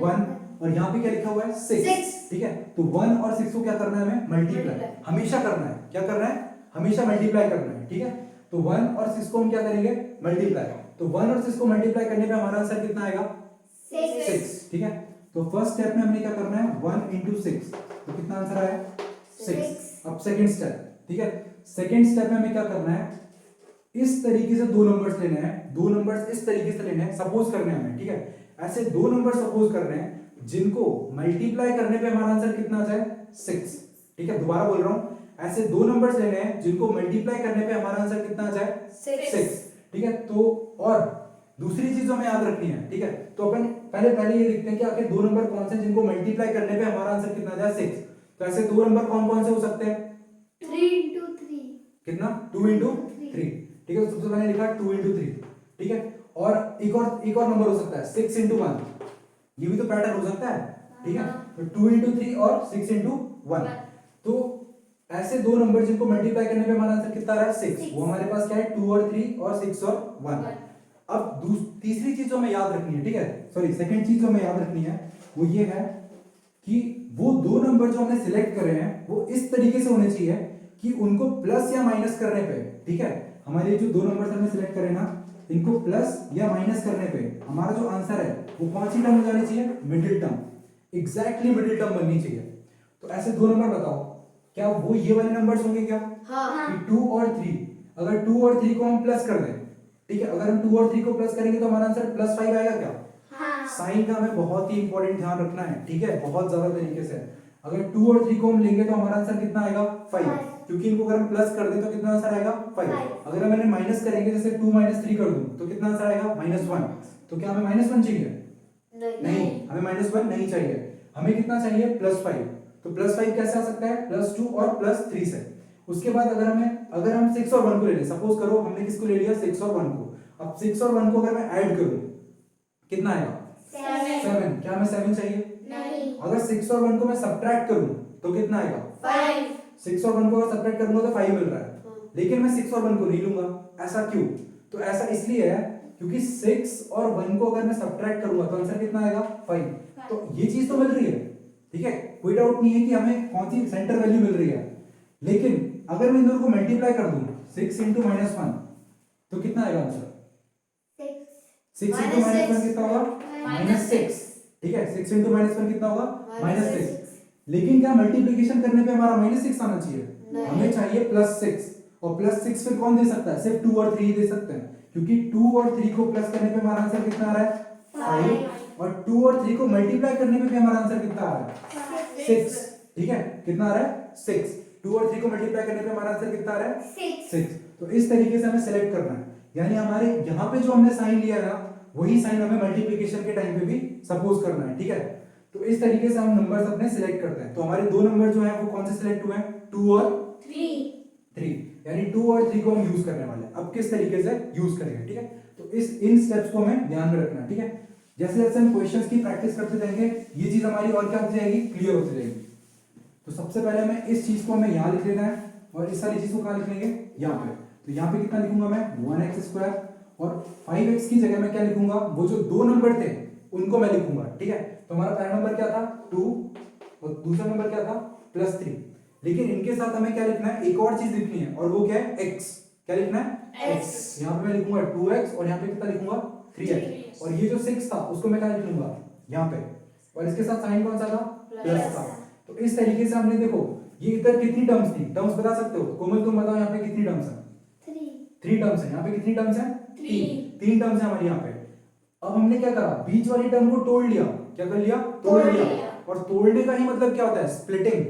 1, और यहाँ पे क्या लिखा हुआ है? 6, ठीक है। तो 1 और 6 को क्या करना है? हमें मल्टीप्लाई हमेशा करना है। क्या करना है? हमेशा मल्टीप्लाई करना है, ठीक है। तो 1 और 6 को हम क्या करेंगे? मल्टीप्लाई। तो 1 और 6 को मल्टीप्लाई करने पे हमारा आंसर कितना आएगा? 6, ठीक है। तो फर्स्ट स्टेप में हमने क्या करना है? 1 into 6, तो कितना आंसर आया? 6। अब सेकंड स्टेप, ठीक है। सेकंड स्टेप में हमें क्या करना है? इस तरीके से दो नंबर्स लेने हैं, दो नंबर्स इस तरीके से लेने हैं, सपोज करने हैं हमें, ठीक है। ऐसे दो नंबर सपोज कर रहे हैं जिनको मल्टीप्लाई करने पे हमारा आंसर कितना आ जाए? 6, ठीक है। दोबारा बोल रहा हूं, ऐसे दो नंबर्स लेने हैं जिनको मल्टीप्लाई करने पे हमारा आंसर कितना आ जाए? 6, ठीक है। तो और दूसरी चीज हमें याद रखनी है, ठीक है। तो अपन पहले ये देखते हैं कि आखिर दो नंबर कौन से जिनको मल्टीप्लाई करने पे हमारा आंसर कितना आ जाए? 6। तो ऐसे दो नंबर कौन कौन से हो सकते हैं? 3 into 3। कितना? 2 into 3, ठीक है। तो सबसे पहले लिखा 2 into 3, ठीक है। और एक और नंबर हो सकता है 6 into 1, ये भी तो पैटर्न हो सकता है, ठीक है। तो 2 into 3 और 6 into 1। तो ऐसे दो नंबर जिनको मल्टीप्लाई करने पे हमारा आंसर कितना आ रहा है? 6। वो हमारे पास क्या है? 2 और 3 और 6 और 1। अब तीसरी चीज जो हमें याद रखनी है, ठीक है, सॉरी सेकंड चीज जो हमें याद रखनी है वो ये है कि वो दो नंबर जो हमने सिलेक्ट कर रहे हैं वो इस तरीके से होने चाहिए कि उनको प्लस या माइनस करने पे, ठीक है, हमारे जो दो नंबर हमने सिलेक्ट करे ना, इनको प्लस या माइनस करने पे हमारा जो आंसर है वो कौन सी टर्म हो जानी चाहिए? Middle term, exactly middle term बननी चाहिए। तो ऐसे दो नंबर बताओ, क्या वो ये वाले नंबर्स होंगे क्या? हाँ। कि 2 और 3, अगर 2 और 3 को हम प्लस कर दें, ठीक है, अगर हम 2 और 3 को प्लस करेंगे तो हमारा आंसर +5 आएगा क्या? हाँ। साइन का हमें बहुत ही इंपॉर्टेंट ध्यान रखना है, ठीक है, बहुत ज्यादा तरीके से। अगर 2 और 3 को हम लेंगे तो हमारा आंसर कितना आएगा? 5, क्योंकि इनको अगर हम प्लस कर दें तो कितना आंसर आएगा? 5। अगर हम इन्हें माइनस करेंगे, जैसे 2 - 3 कर दूं तो कितना आंसर आएगा? -1। तो क्या हमें -1 चाहिए? नहीं, हमें -1 नहीं चाहिए, हमें कितना चाहिए? +5। तो +5 कैसे आ सकता है? +2 और +3 से। उसके बाद अगर हम 6 और 1 को ले लें, सपोज करो हमने किसको ले लिया? 6 और 1 को। अब 6 और 1 को अगर मैं ऐड करूं कितना आएगा? 7। क्या हमें 7 चाहिए? नहीं। अगर 6 और 1 को मैं सब्ट्रैक्ट करूं तो कितना आएगा? 5। 6 और 1 को अगर सब्ट्रैक्ट करूंगा तो 5 मिल रहा है, लेकिन मैं 6 और 1 को नहीं लूंगा। ऐसा क्यों? तो ऐसा इसलिए है क्योंकि 6 और 1 को अगर मैं सब्ट्रैक्ट करूंगा तो आंसर कितना आएगा? 5। तो ये चीज तो मिल रही है, ठीक है, कोई डाउट नहीं है कि हमें कौन सी सेंटर वैल्यू मिल रही है। लेकिन अगर मैं इन दोनों को मल्टीप्लाई कर दूं 6 into -1 तो कितना आएगा आंसर? 6 into -1 कितना होगा? -6, ठीक है। 6 into -1 कितना होगा? -6। लेकिन क्या मल्टीप्लिकेशन करने पे हमारा -6 आना चाहिए? हमें चाहिए +6, और +6 फिर कौन दे सकता है? सिर्फ 2 और 3 दे सकते हैं, क्योंकि 2 और 3 को प्लस करने पे हमारा आंसर कितना आ रहा है? 5। और 2 और 3 को मल्टीप्लाई करने पे भी हमारा आंसर कितना आ रहा है? 6, ठीक है। कितना आ रहा है? 6। 2 और 3 को मल्टीप्लाई करने पे हमारा आंसर कितना आ रहा है? 6 6। तो इस तरीके से हमें सेलेक्ट करना है, यानी हमारे यहाँ पे जो हमने साइन लिया है ना, वही साइन हमें मल्टीप्लिकेशन के टाइम पे भी सपोज करना है, ठीक है। तो इस तरीके से हम नंबर्स अपने सिलेक्ट करते हैं। तो हमारे दो नंबर जो है वो कौन से सिलेक्ट हुए हैं? 2 और 3, यानी 2 और 3 को हम यूज करने वाले हैं। अब किस तरीके से यूज करेंगे, ठीक है। तो इन स्टेप्स को हमें ध्यान में रखना है, ठीक है। जैसे जैसे हम क्वेश्चंस की प्रैक्टिस करते जाएंगे, ये चीज हमारी और क्या होती जाएगी? क्लियर होती जाएगी। तो सबसे पहले हमें इस चीज को हमें यहाँ लिख लेना है, और इस सारी चीज को कहाँ लिख लेंगे? यहाँ पे। तो यहाँ पे कितना लिखूंगा मैं? 1x², और 5x की जगह मैं क्या लिखूंगा? वो जो दो नंबर थे उनको मैं लिखूंगा, ठीक है। तो हमारा पहला नंबर क्या था? 2, और दूसरा नंबर क्या था? +3। लेकिन इनके साथ हमें क्या लिखना है? एक और चीज लिखनी है, और वो क्या है? x। क्या लिखना है? x। यहाँ पे मैं लिखूंगा 2x, और यहाँ पे कितना लिखूंगा? 3x। और ये जो 6 था उसको मैं क्या लिख लूंगा? यहाँ पे, और इसके साथ साइन कौन सा था? प्लस था। तो इस तरीके से हमने देखो, ये इधर कितनी टर्म्स थी? टर्म्स बता सकते हो? कोमल तुम बताओ यहाँ पे कितनी टर्म्स है? 3 टर्म्स है। यहाँ पे कितनी टर्म्स है? 3 टर्म्स है हमारे यहाँ पे। अब हमने क्या करा? बीच वाली टर्म को तोड़ लिया। क्या कर लिया? तोड़ लिया। और तोड़ने का ही मतलब क्या होता है? स्प्लिटिंग।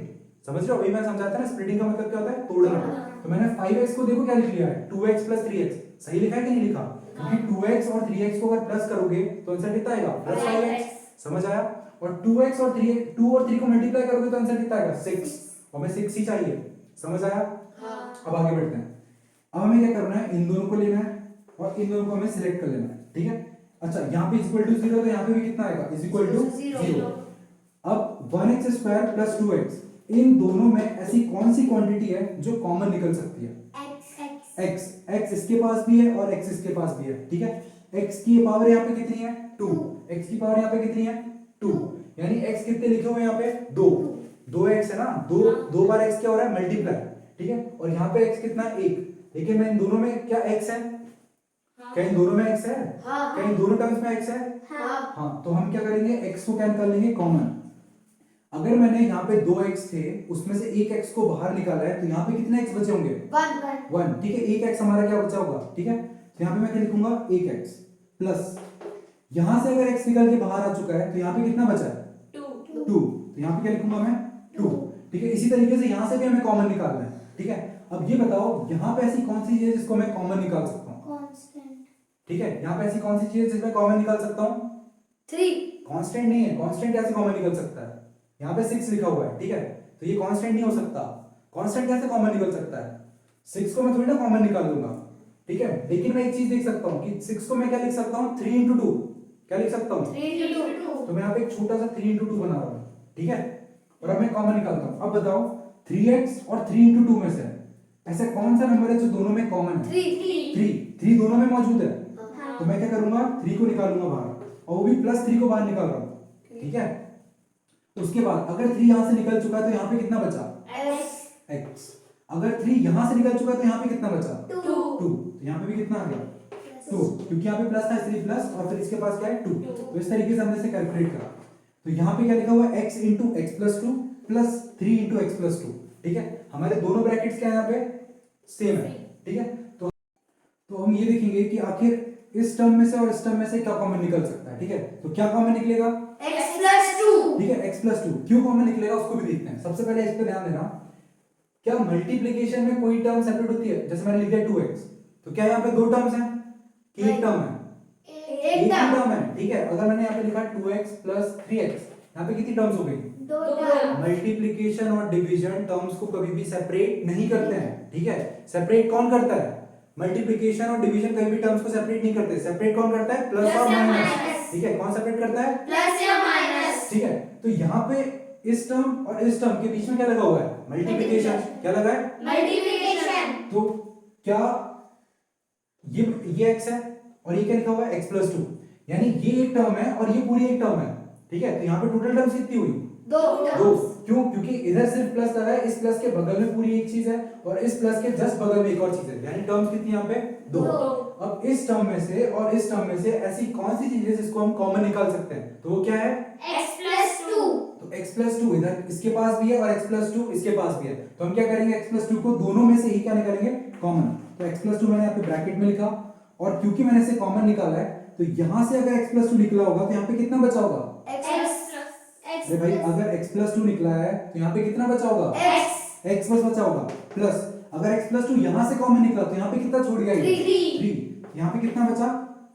समझ रहे हो? वही मैं समझाता ना, स्प्लिटिंग का मतलब क्या होता है? तोड़ना। तो मैंने 5x को देखो क्या लिख लिया है? 2x + 3x। सही लिखा है कि नहीं लिखा? क्योंकि 2x और 3x को अगर प्लस करोगे तो आंसर कितना आएगा? +5x। समझ आया? और 2x और 2 और 3 को मल्टीप्लाई करोगे तो आंसर कितना आएगा? 6। हमें 6 ही चाहिए। समझ आया? अब आगे बढ़ते हैं। अब हमें क्या करना है? इन दोनों को लेना है, और इन दोनों को हमें सिलेक्ट कर लेना है, ठीक है। अच्छा, यहाँ पे =0, तो यहाँ पे भी कितना आएगा? =0। अब 1x² + 2x, इन दोनों में ऐसी कौन सी क्वांटिटी है जो कॉमन निकल सकती है? x इसके पास भी है और x इसके पास भी है, ठीक है। x की पावर यहाँ पे कितनी है? 2। x की पावर यहाँ पे कितनी है? 2। यानी x कितने लिखे हुए हैं यहाँ पे? 2x है ना, दो बार x क्या हो रहा है? मल्टीप्लाई, ठीक है। और यहाँ पे x कितना है? 1। लेकिन मैं इन दोनों में क्या x है? क्या इन दोनों में x है? क्या इन दोनों टर्म्स में x है? हाँ। तो हम क्या करेंगे? x को क्या निकाल लेंगे? कॉमन। अगर मैंने यहाँ पे 2x थे, उसमें से एक x को बाहर निकाला है, तो यहाँ पे कितने x बचे होंगे? 1, ठीक है। एक x हमारा क्या बचा होगा? ठीक है। तो यहाँ पे मैं क्या लिखूंगा? 1x प्लस, यहाँ से अगर x निकल के बाहर आ चुका है तो यहाँ पे कितना बचा है? 2। तो यहाँ पे क्या लिखूंगा मैं? 2, ठीक है। इसी तरीके से यहाँ से भी हमें कॉमन निकालना है, ठीक है। अब ये बताओ, यहाँ पे ऐसी कौन सी चीज है जिसको मैं कॉमन निकाल सकता हूँ? ठीक है, यहाँ पे ऐसी कौन सी चीज है जिसमें कॉमन निकाल सकता हूँ? 3। कांस्टेंट नहीं है। कांस्टेंट कैसे कॉमन निकल सकता है? यहाँ पे 6 लिखा हुआ है, ठीक है। तो ये कांस्टेंट नहीं हो सकता। कांस्टेंट कैसे कॉमन निकल सकता है? 6 को मैं थोड़ी ना कॉमन निकाल लूंगा, ठीक है। लेकिन मैं एक चीज देख सकता हूँ कि 6 को मैं क्या लिख सकता हूँ? 3 × 2। क्या लिख सकता हूँ? 3 × 2। तो मैं यहाँ पे एक छोटा सा 3 × 2 बना रहा हूँ, ठीक है। और अब मैं कॉमन निकालता हूँ। अब बताओ, 3x और 3 × 2 में से ऐसा कौन सा नंबर है जो दोनों में कॉमन है? 3 दोनों में मौजूद है। तो मैं क्या करूंगा? 3 को निकालूंगा बाहर, और वो भी +3 को बाहर निकाल रहा हूँ, ठीक है। तो उसके बाद अगर 3 यहां से निकल चुका है तो यहाँ पे कितना बचा? x। अगर 3 यहां से निकल चुका है तो यहाँ पे कितना बचा? 2। तो यहाँ पे भी कितना आ गया? 2, क्योंकि यहाँ पे प्लस था इसलिए प्लस, और फिर इसके पास क्या है? 2। तो इस तरीके से हमने इसे कैलकुलेट करा। तो यहाँ पे क्या लिखा हुआ है? x × x + 2 प्लस 3 × x + 2, ठीक है। हमारे दोनों ब्रैकेट्स क्या है यहाँ पे? सेम है, ठीक है। तो हम ये देखेंगे कि आखिर इस टर्म में से और इस टर्म में से क्या कॉमन निकल सकता है, ठीक है। तो क्या कॉमन निकलेगा? x + 2। ठीक है, x + 2 क्यों कॉमन निकलेगा उसको भी देखते हैं। सबसे पहले इस पे ध्यान देना, क्या मल्टीप्लिकेशन में कोई टर्म सेपरेट होती है? जैसे मैंने लिख दिया 2x, तो क्या यहाँ पे दो टर्म्स हैं कि एक टर्म है? एक ही टर्म है, ठीक है। अगर मैंने यहाँ पे लिखा 2x + 3x, यहाँ पे कितनी टर्म्स हो गई? 2 टर्म। मल्टीप्लिकेशन और डिवीजन टर्म्स को कभी भी सेपरेट नहीं करते हैं, ठीक है। सेपरेट कौन करता है? मल्टीप्लिकेशन और डिवीजन कभी भी टर्म्स को सेपरेट नहीं करते। सेपरेट कौन करता है? प्लस और माइनस, ठीक है। कौन सेपरेट करता है? प्लस या माइनस, ठीक है। तो यहाँ पे इस टर्म और इस टर्म के बीच में क्या लगा हुआ है? मल्टीप्लिकेशन। क्या लगा है? मल्टीप्लिकेशन। तो क्या ये x है और ये क्या लिखा हुआ है? x + 2, यानी ये एक टर्म है और ये पूरी एक टर्म है, ठीक है। तो यहाँ पे टोटल टर्म्स कितनी हुई? 2। क्यों? क्योंकि इधर सिर्फ प्लस लगा है, इस प्लस के बगल में पूरी एक चीज है, और इस प्लस के जस्ट बगल में एक और चीज है, यानी टर्म्स कितनी यहाँ पे? 2। अब इस टर्म में से और इस टर्म में से ऐसी कौन सी चीज है जिसको हम कॉमन निकाल सकते हैं? तो वो क्या है? x + 2। तो x + 2 इधर इसके पास भी है और x + 2 इसके पास भी है। तो हम क्या करेंगे? x + 2 को दोनों में से ही क्या निकालेंगे? कॉमन। तो x + 2 मैंने यहाँ पे ब्रैकेट में लिखा, और क्योंकि मैंने इसे कॉमन निकाला है तो यहां से अगर x + 2 निकला होगा तो यहाँ पे कितना बचा होगा? x अरे भाई, अगर x + 2 निकला है तो यहाँ पे कितना बचा होगा? x। x बस बचा होगा प्लस, अगर x प्लस 2 यहां से कॉमन निकला तो यहां पे कितना छोड़ गया? 3। यहां पे कितना बचा?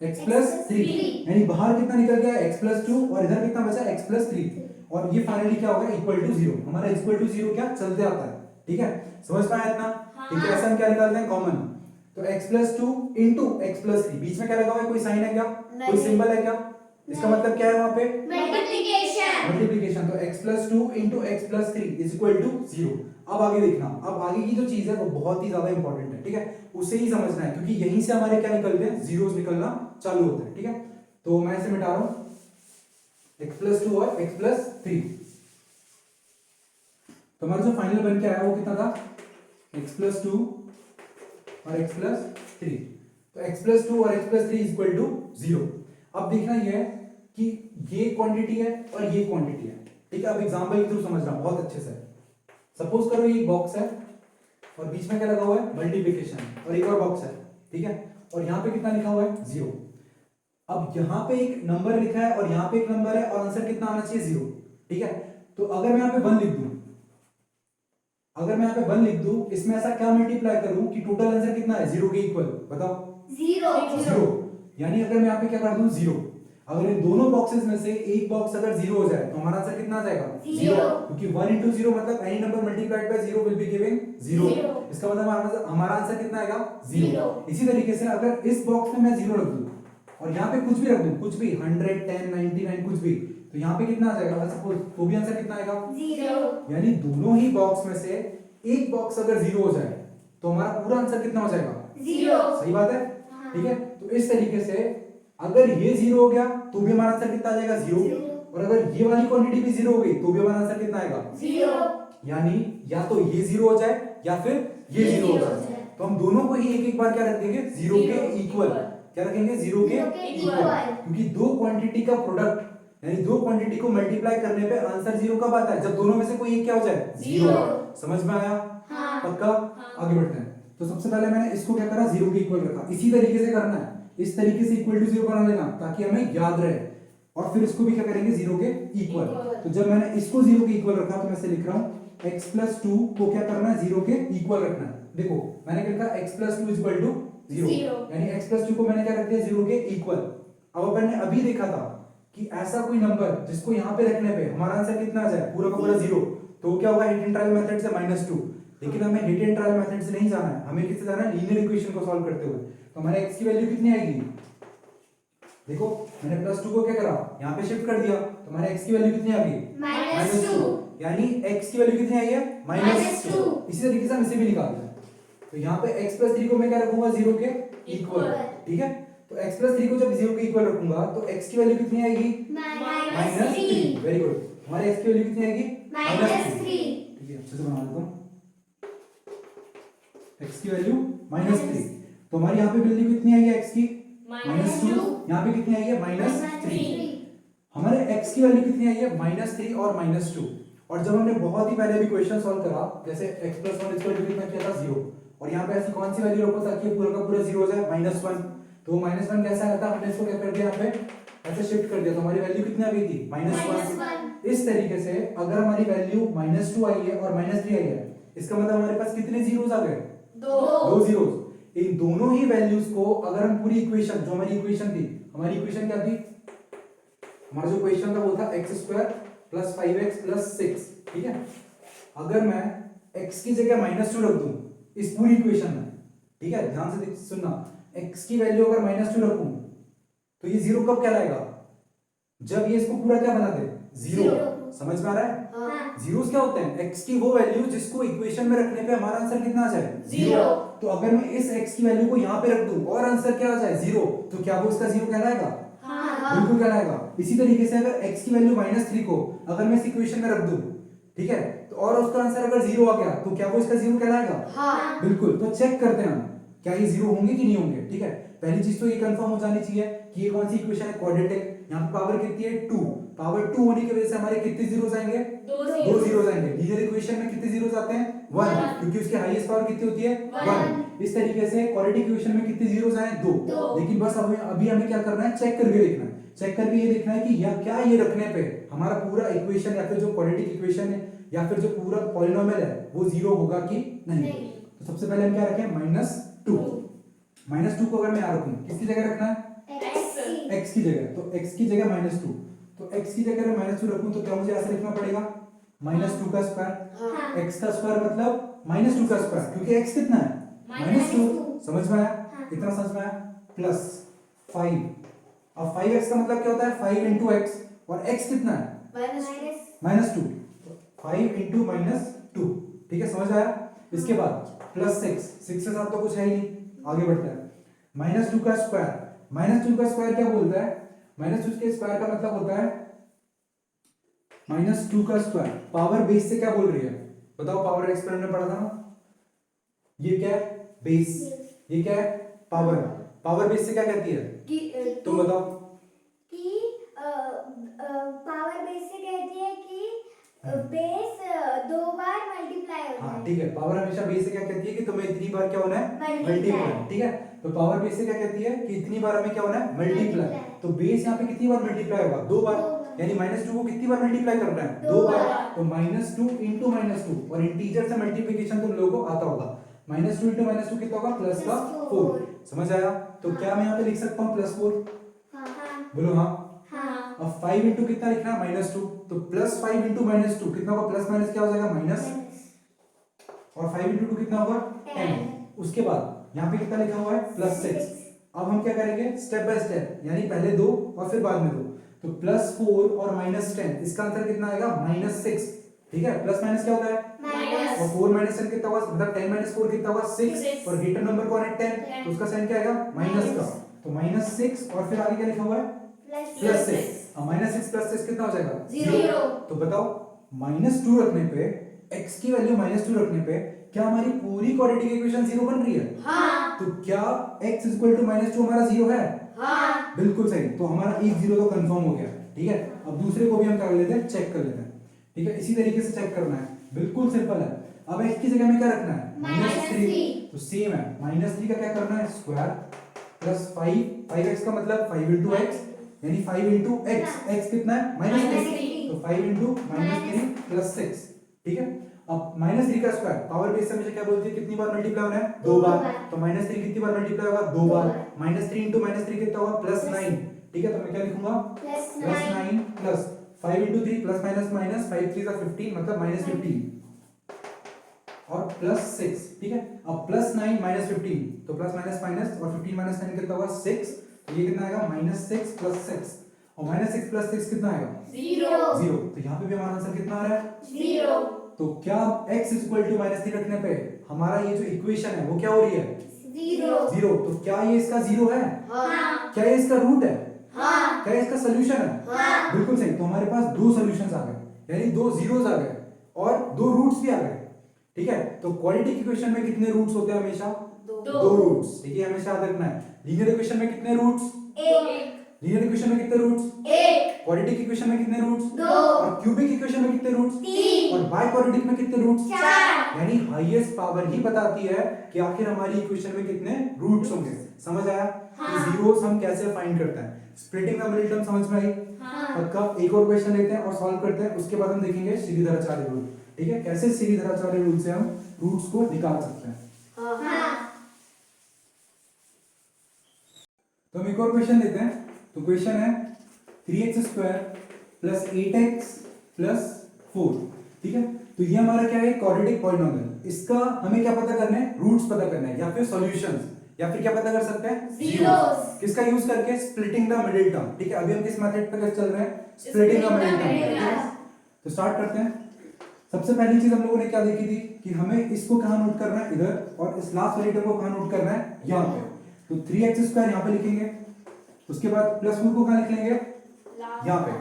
x प्लस 3, यानी बाहर कितना निकल गया? x प्लस 2 और इधर कितना बचा? x प्लस 3, और ये फाइनली क्या होगा? Equal to 0। हमारा इक्वल टू 0 क्या चलते आता है, ठीक है, समझ में आया इतना? ठीक है, ऐसा हम क्या निकालते हैं? कॉमन। तो x plus 2 into x plus 3, बीच में क्या लगा हुआ है? कोई साइन है क्या? कोई सिंबल है क्या? इसका मतलब क्या है वहां पे? मल्टीप्लिकेशन। तो x plus 2 into x plus 3 is equal to 0। अब आगे देखना, अब आगे की जो चीज है वो बहुत ही ज्यादा इंपॉर्टेंट है, ठीक है, उसे ही समझना है, क्योंकि यहीं से हमारे क्या निकलते हैं? जीरोस निकलना चालू होते हैं, ठीक है। तो मैं इसे मिटा रहा हूं, x प्लस 2 और x प्लस 3। तो हमारा जो फाइनल बन के आया वो कितना था? x प्लस 2 और x प्लस 3। तो x प्लस 2 और x plus 3 is equal to 0। अब देखना यह है कि ये क्वांटिटी है और ये क्वांटिटी है, ठीक है। अब एग्जांपल के थ्रू समझना बहुत अच्छे से। सपोज करो ये बॉक्स है और बीच में क्या लगा हुआ है? मल्टीप्लिकेशन, और एक और बॉक्स है, ठीक है, और यहाँ पे कितना लिखा हुआ है? 0। अब यहाँ पे एक नंबर लिखा है और यहाँ पे एक नंबर है और आंसर कितना आना चाहिए? 0, ठीक है। तो अगर मैं यहाँ पे 1 लिख दूं, अगर मैं यहाँ पे 1 लिख दूं, इसमें ऐसा क्या मल्टीप्लाई करूं कि टोटल आंसर कितना है? 0 के इक्वल, बताओ? 0। यानी अगर मैं यहाँ पे क्या कर दूं? 0। अगर इन दोनों बॉक्सेस में से एक बॉक्स अगर 0 हो जाए तो हमारा आंसर कितना आ जाएगा? 0, क्योंकि 1 into 0 मतलब any number multiplied by 0 will be giving 0। इसका मतलब हमारा आंसर कितना आएगा? 0। इसी तरीके से अगर इस बॉक्स में मैं 0 रख दूं और यहाँ पे कुछ भी रख दूं, कुछ भी 100, 10, 99 कुछ भी, तो यहाँ पे कितना आ जाएगा? सपोज तो भी आंसर कितना आएगा? 0। यानी दोनों ही बॉक्स में से एक बॉक्स अगर 0 हो जाए तो हमारा पूरा आंसर कितना हो जाएगा? 0। सही बात है, ठीक है। तो इस तरीके से अगर ये 0 हो गया तो भी हमारा आंसर कितना आ जाएगा? 0। और अगर ये वाली क्वांटिटी भी 0 हो गई तो भी हमारा आंसर कितना आएगा? 0। यानी या तो ये 0 हो जाए या फिर ये 0 हो जाए। तो हम दोनों को ही एक एक बार क्या रख देंगे? 0 के इक्वल। क्या रखेंगे? 0 के इक्वल, क्योंकि दो क्वांटिटी का प्रोडक्ट यानी दो क्वांटिटी को मल्टीप्लाई करने पे आंसर 0 कब आता है? जब दोनों में से कोई एक क्या हो जाए? 0। समझ में आया? हाँ। पक्का? आगे बढ़ते हैं। तो सबसे पहले मैंने इसको क्या करा? 0 के इक्वल रखा। इसी तरीके से करना है, इस तरीके से इक्वल टू 0 बना लेना ताकि हमें याद रहे, और फिर इसको भी क्या करेंगे? 0 के इक्वल। तो जब मैंने इसको 0 के इक्वल रखा तो मैं इसे लिख रहा हूं x प्लस 2 को क्या करना है? 0 के इक्वल रखना है। देखो मैंने क्या लिखा? x प्लस 2 इक्वल टू 0, यानी x प्लस 2 को मैंने क्या रख दिया? 0 के इक्वल। अब अपन ने अभी देखा था कि ऐसा कोई नंबर जिसको यहाँ पे रखने पे हमारा आंसर कितना आ जाए? पूरा का पूरा 0, तो क्या होगा? हिट एंड ट्रायल मेथड से -2। लेकिन हमें हिट एंड ट्रायल मेथड से नहीं जाना है, हमें किससे जाना है? लीनियर इक्वेशन को सॉल्व करते हुए। तो हमारे x की वैल्यू कितनी आएगी? देखो मैंने प्लस 2 को क्या करा? यहाँ पे शिफ्ट कर दिया, तो हमारे x की वैल्यू कितनी आ गई? -2। यानी x की वैल्यू कितनी आई है? -2। इसी तरीके से हम इसे भी निकालते हैं। तो यहाँ पे x प्लस 3 को मैं क्या रखूंगा? 0 के इक्वल, ठीक है। तो x प्लस 3 को जब 0 के इक्वल रखूंगा तो x की वैल्यू कितनी आएगी? -3। Very good. हमारे x की वैल्यू कितनी आएगी? -3। ठीक है, अच्छे से बना देता हूं। x की वैल्यू -3, तो हमारी यहाँ पे वैल्यू कितनी आई है x की? -2। यहाँ पे कितनी आई है? -3। हमारे x की वैल्यू कितनी आई है? -3 और -2। और जब हमने बहुत ही पहले भी क्वेश्चन सॉल्व करा, जैसे x + 1 कितना किया था? 0, और यहाँ पे ऐसी कौन सी वैल्यू रखो ताकि पूरा का पूरा 0 हो जाए? -1। तो -1 कैसा आता है? हमने इसको क्या कर दिया? यहाँ पे ऐसे शिफ्ट कर दिया, तो हमारी वैल्यू कितनी आ गई थी? -1। इस तरीके से अगर हमारी वैल्यू -2 आई है और -3 आई है, इसका मतलब हमारे पास कितने जीरोस आ गए? 2 जीरोस। इन दोनों ही वैल्यूज को अगर हम पूरी इक्वेशन, जो हमारी इक्वेशन थी, हमारी इक्वेशन क्या थी? हमारा जो क्वेश्चन था वो था x² + 5x + 6, ठीक है। अगर मैं x की जगह -2 रख दूं इस पूरी इक्वेशन में, ठीक है, ध्यान से सुनना, x की वैल्यू अगर -2 रखूं तो ये 0 कब कहलाएगा? जब ये इसको पूरा क्या बना दे? 0। समझ में आ रहा है? जीरोस क्या होते हैं? x की वो वैल्यू जिसको इक्वेशन में रखने पे हमारा आंसर कितना आ जाए? 0। तो अगर मैं इस x की वैल्यू को यहाँ पे रख दूं और आंसर क्या आ जाए? 0, तो क्या वो इसका 0 कहलाएगा? बिल्कुल कहलाएगा। इसी तरीके से अगर x की वैल्यू -3 को अगर मैं इस इक्वेशन में रख दूं, ठीक है, तो और उसका आंसर अगर 0 आ गया तो क्या वो इसका 0 कहलाएगा? बिल्कुल। तो चेक करते हैं हम क्या ये 0 होंगे कि नहीं होंगे, ठीक है। पहली चीज तो ये कंफर्म हो जानी चाहिए कि ये कौन सी इक्वेशन है? क्वाड्रेटिक। यहाँ पे पावर कितनी है? 2। पावर 2 होने की वजह से हमारे कितने जीरोस आएंगे? 2 जीरोस आएंगे। लीनियर इक्वेशन में कितने जीरोस आते हैं? 1, क्योंकि उसकी हाईएस्ट पावर कितनी होती है? 1। इस तरीके से क्वाड्रेटिक इक्वेशन में कितने जीरोस आए? 2। लेकिन बस अभी हमें क्या करना है? चेक करके देखना है। चेक करके ये देखना है कि या क्या ये रखने पे हमारा पूरा इक्वेशन या फिर जो क्वाड्रेटिक इक्वेशन है या फिर जो पूरा पॉलिनोमियल है वो जीरो होगा कि नहीं। तो सबसे पहले हम क्या रखें -2। -2 को अगर मैं यहाँ रखूं किसकी जगह रखना है? x की जगह। तो x की जगह -2, तो x की जगह मैं -2 रखूं तो क्या मुझे ऐसे लिखना पड़ेगा -2 का स्क्वायर। x का स्क्वायर मतलब -2 का स्क्वायर, क्योंकि x कितना है? -2। समझ में आया? कितना समझ में आया? प्लस 5। अब 5x का मतलब क्या होता है? 5 into x, और x कितना है? -2। तो 5 into -2, ठीक है, समझ आया? इसके बाद +6, 6 के साथ तो कुछ है ही नहीं, आगे बढ़ते हैं। -2 का स्क्वायर, -2 का स्क्वायर क्या बोलता है? -2 के स्क्वायर का मतलब होता है -2 का स्क्वायर पावर बेस से क्या बोल रही है? बताओ, पावर एक्सपेरिमेंट में पढ़ा था ना, ये क्या है? बेस। ये क्या है? पावर। पावर बेस से क्या कहती है? तुम बताओ। कि पावर बेस से कहती है कि बेस 2 बार मल्टीप्लाई होता है। हाँ ठीक है, पावर हमेशा बेस से क्या कहती है कि तुम्हें इतनी बार क्या होना है? Multiply। मल्टीप्लाई। ठीक है, तो पावर बेस से क्या कहती है कि इतनी बार हमें क्या होना है? मल्टीप्लाई। Multiply। तो बेस यहाँ पे कितनी बार मल्टीप्लाई होगा? 2 बार। यानी -2 को कितनी बार मल्टीप्लाई करना है? 2 बार। तो -2 into -2, और इंटीजर से मल्टीप्लिकेशन तुम लोगों को आता होगा। -2 into -2 कितना होगा? प्लस का 4। समझ आया? तो क्या मैं यहाँ पे लिख सकता हूँ +4? बोलो हाँ। अब 5 into कितना लिखना है? -2, तो +5 into -2 कितना होगा? प्लस माइनस क्या हो जाएगा? माइनस, और 5 into 2 कितना होगा? 10। उसके बाद यहाँ पे कितना लिखा हुआ है? +6। अब हम क्या करेंगे? स्टेप बाय स्टेप, यानी पहले 2 और फिर बाद में 2। तो +4 और -10, इसका आंसर कितना आएगा? -6। ठीक है, प्लस माइनस क्या होता है? और 4 - 10 कितना होगा? मतलब 10 - 4 कितना होगा? 6। और ग्रेटर नंबर कौन है? 10। तो उसका साइन क्या आएगा? माइनस का। तो -6, और फिर आगे क्या लिखा हुआ है? +6। अब -6 + 6 कितना हो जाएगा? 0। तो बताओ, -2 रखने पे, x की वैल्यू -2 रखने पे क्या हमारी पूरी क्वाड्रेटिक इक्वेशन 0 बन रही है? तो क्या x -2 हमारा 0 है? बिल्कुल सही। तो हमारा एक 0 तो कंफर्म हो गया। ठीक है, अब दूसरे को भी हम कर लेते हैं, चेक कर लेते हैं। ठीक है, इसी तरीके से चेक करना है, बिल्कुल सिंपल है। अब x की जगह में क्या रखना है? -3। तो सेम है, -3 का क्या करना है? स्क्वायर प्लस 5x का मतलब 5 into x, यानी 5 into x, x कितना है? -3। तो 5 into -3 + 6। ठीक है, अब -3 का स्क्वायर पावर बेस से मुझे क्या बोलती है? कितनी बार मल्टीप्लाई होना है? 2 बार। तो -3 कितनी बार मल्टीप्लाई होगा? 2 बार। -3 into -3 कितना होगा? +9। ठीक है, तो मैं क्या लिखूंगा? +9 plus 5 into 3 plus minus minus 5 3 15, मतलब -15, और +6। ठीक है, अब +9 -15, तो प्लस माइनस माइनस, और 15 - 9 कितना होगा? 6। तो ये कितना आएगा? -6 + 6, और -6 + 6 कितना आएगा? 0। तो यहाँ पे भी हमारा आंसर कितना आ रहा है? 0। तो क्या x -3 रखने पे हमारा ये जो इक्वेशन है वो क्या हो रही है? 0। तो क्या ये इसका 0 है? क्या ये इसका रूट है? क्या ये इसका सोल्यूशन है? बिल्कुल सही। तो हमारे पास 2 सॉल्यूशंस आ गए, यानी 2 जीरोस आ गए, और 2 रूट्स भी आ गए। ठीक है, तो क्वाड्रेटिक इक्वेशन में कितने रूट्स होते हैं? हमेशा 2 रूट्स। ठीक है, हमेशा याद रखना है। लीनियर इक्वेशन में कितने रूट्स? 1। लीनियर इक्वेशन में कितने रूट्स? 1। क्वाड्रेटिक इक्वेशन में कितने रूट्स? 2। और क्यूबिक इक्वेशन में कितने रूट्स? 3। और बाय क्वाड्रेटिक में कितने रूट्स? 4। यानी हाईएस्ट पावर ही बताती है कि आखिर हमारी इक्वेशन में कितने रूट्स होंगे। समझ आया? तो जीरोस हम कैसे फाइंड करते हैं? स्प्लिटिंग द मिडिल टर्म समझ में आई? पक्का। एक और क्वेश्चन लेते हैं और सॉल्व करते हैं, उसके बाद हम देखेंगे श्रीधराचार्य रूल। ठीक है, कैसे श्रीधराचार्य रूल से हम रूट्स को निकाल सकते हैं। तो हम एक और क्वेश्चन लेते हैं। तो क्वेश्चन है 3x² + 8x + 4। ठीक है, तो ये हमारा क्या है? Quadratic polynomial. इसका हमें क्या पता करना है? रूट्स पता करना है, या फिर सॉल्यूशंस, या फिर क्या पता कर सकते हैं? जीरोस। किसका यूज करके? Splitting the middle term. ठीक है, अभी हम किस मेथड पे चल रहे हैं? Splitting the middle term. तो स्टार्ट करते हैं। सबसे पहली चीज हम लोगों ने क्या देखी थी कि हमें इसको कहां नोट करना है? इधर। और इस लास्ट वाले टर्म को कहां नोट करना है? यहां पे। तो 3x² यहां पे लिखेंगे, उसके बाद +4 को कहां लिख लेंगे? यहां पे।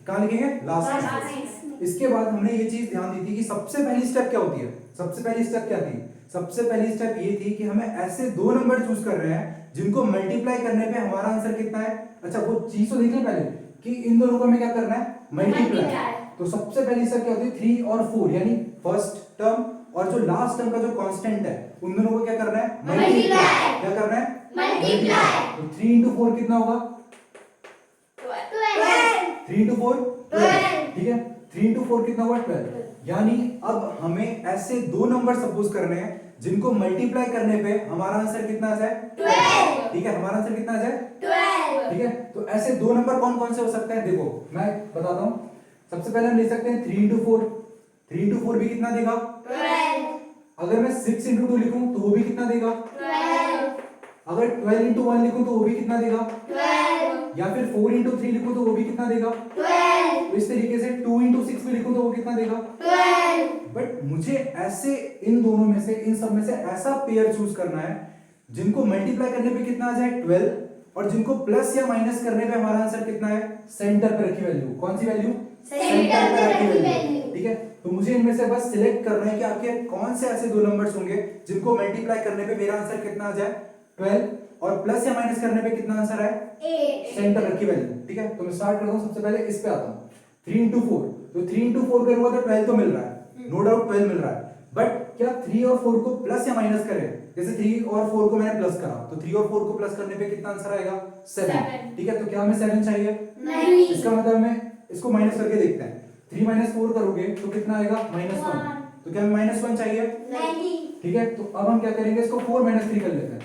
कहां लिखेंगे? लास्ट में। इसके बाद हमने ये चीज ध्यान दी थी कि सबसे पहली स्टेप क्या होती है? सबसे पहली स्टेप क्या थी? सबसे पहली स्टेप ये थी कि हमें ऐसे 2 नंबर चूज कर रहे हैं जिनको मल्टीप्लाई करने पे हमारा आंसर कितना है। अच्छा, वो चीज तो देख लें पहले कि इन दोनों को हमें क्या करना है? मल्टीप्लाई। तो सबसे पहली स्टेप क्या होती है? 3 और 4, यानी फर्स्ट टर्म और जो लास्ट टर्म का जो कांस्टेंट है उन दोनों को क्या करना है? मल्टीप्लाई। क्या करना है? मल्टीप्लाई। तो 3 into 4 कितना होगा? 3 into 4 12. ठीक है, 3 into 4 कितना हुआ 12। यानी अब हमें ऐसे दो नंबर सपोज करने हैं जिनको मल्टीप्लाई करने पे हमारा आंसर कितना आ जाए 12. ठीक है, हमारा आंसर कितना आ जाए 12. ठीक है। तो ऐसे दो नंबर कौन कौन से हो सकते हैं, देखो मैं बताता हूं। सबसे पहले हम ले सकते हैं 3 into 4, 3 into 4 भी कितना देगा 12. अगर मैं 6 into 2 लिखूं तो वो भी कितना देगा 12. अगर 12 into 1 लिखूं तो वो भी कितना देगा 12. या फिर 4 into 3 लिखूं तो वो भी कितना देगा 12. तो इस तरीके से 2 into 6 भी लिखूं तो वो कितना देगा 12. बट मुझे ऐसे इन दोनों में से इन सब में से ऐसा पेयर चूज करना है जिनको मल्टीप्लाई करने पे कितना आ जाए 12 और जिनको प्लस या माइनस करने पे हमारा आंसर कितना है सेंटर पे रखी वैल्यू। कौन सी वैल्यू सेंटर पे रखी वैल्यू। ठीक है। तो मुझे इनमें से बस सिलेक्ट करना है कि आपके कौन से ऐसे दो नंबर्स होंगे जिनको मल्टीप्लाई करने पे मेरा आंसर कितना आ जाए 12 और प्लस या माइनस करने पे कितना आंसर है 8. सेंटर रखी वैल्यू। ठीक है, तो मैं स्टार्ट करता हूं। सबसे पहले इस पे आता हूं 3 into 4, तो 3 into 4 करूंगा तो 12 तो मिल रहा है, नो डाउट 12 मिल रहा है। बट क्या 3 और 4 को प्लस या माइनस करें, जैसे 3 और 4 को मैंने प्लस करा तो 3 और 4 को प्लस करने पे कितना आंसर आएगा 7। ठीक है, तो क्या हमें 7 चाहिए, नहीं. इसका मतलब हमें इसको माइनस करके देखते हैं। 3 - 4 करोगे तो कितना आएगा -1, तो क्या हमें -1 चाहिए। नहीं. ठीक है, तो अब हम क्या करेंगे, इसको 4 - 3 कर लेते हैं।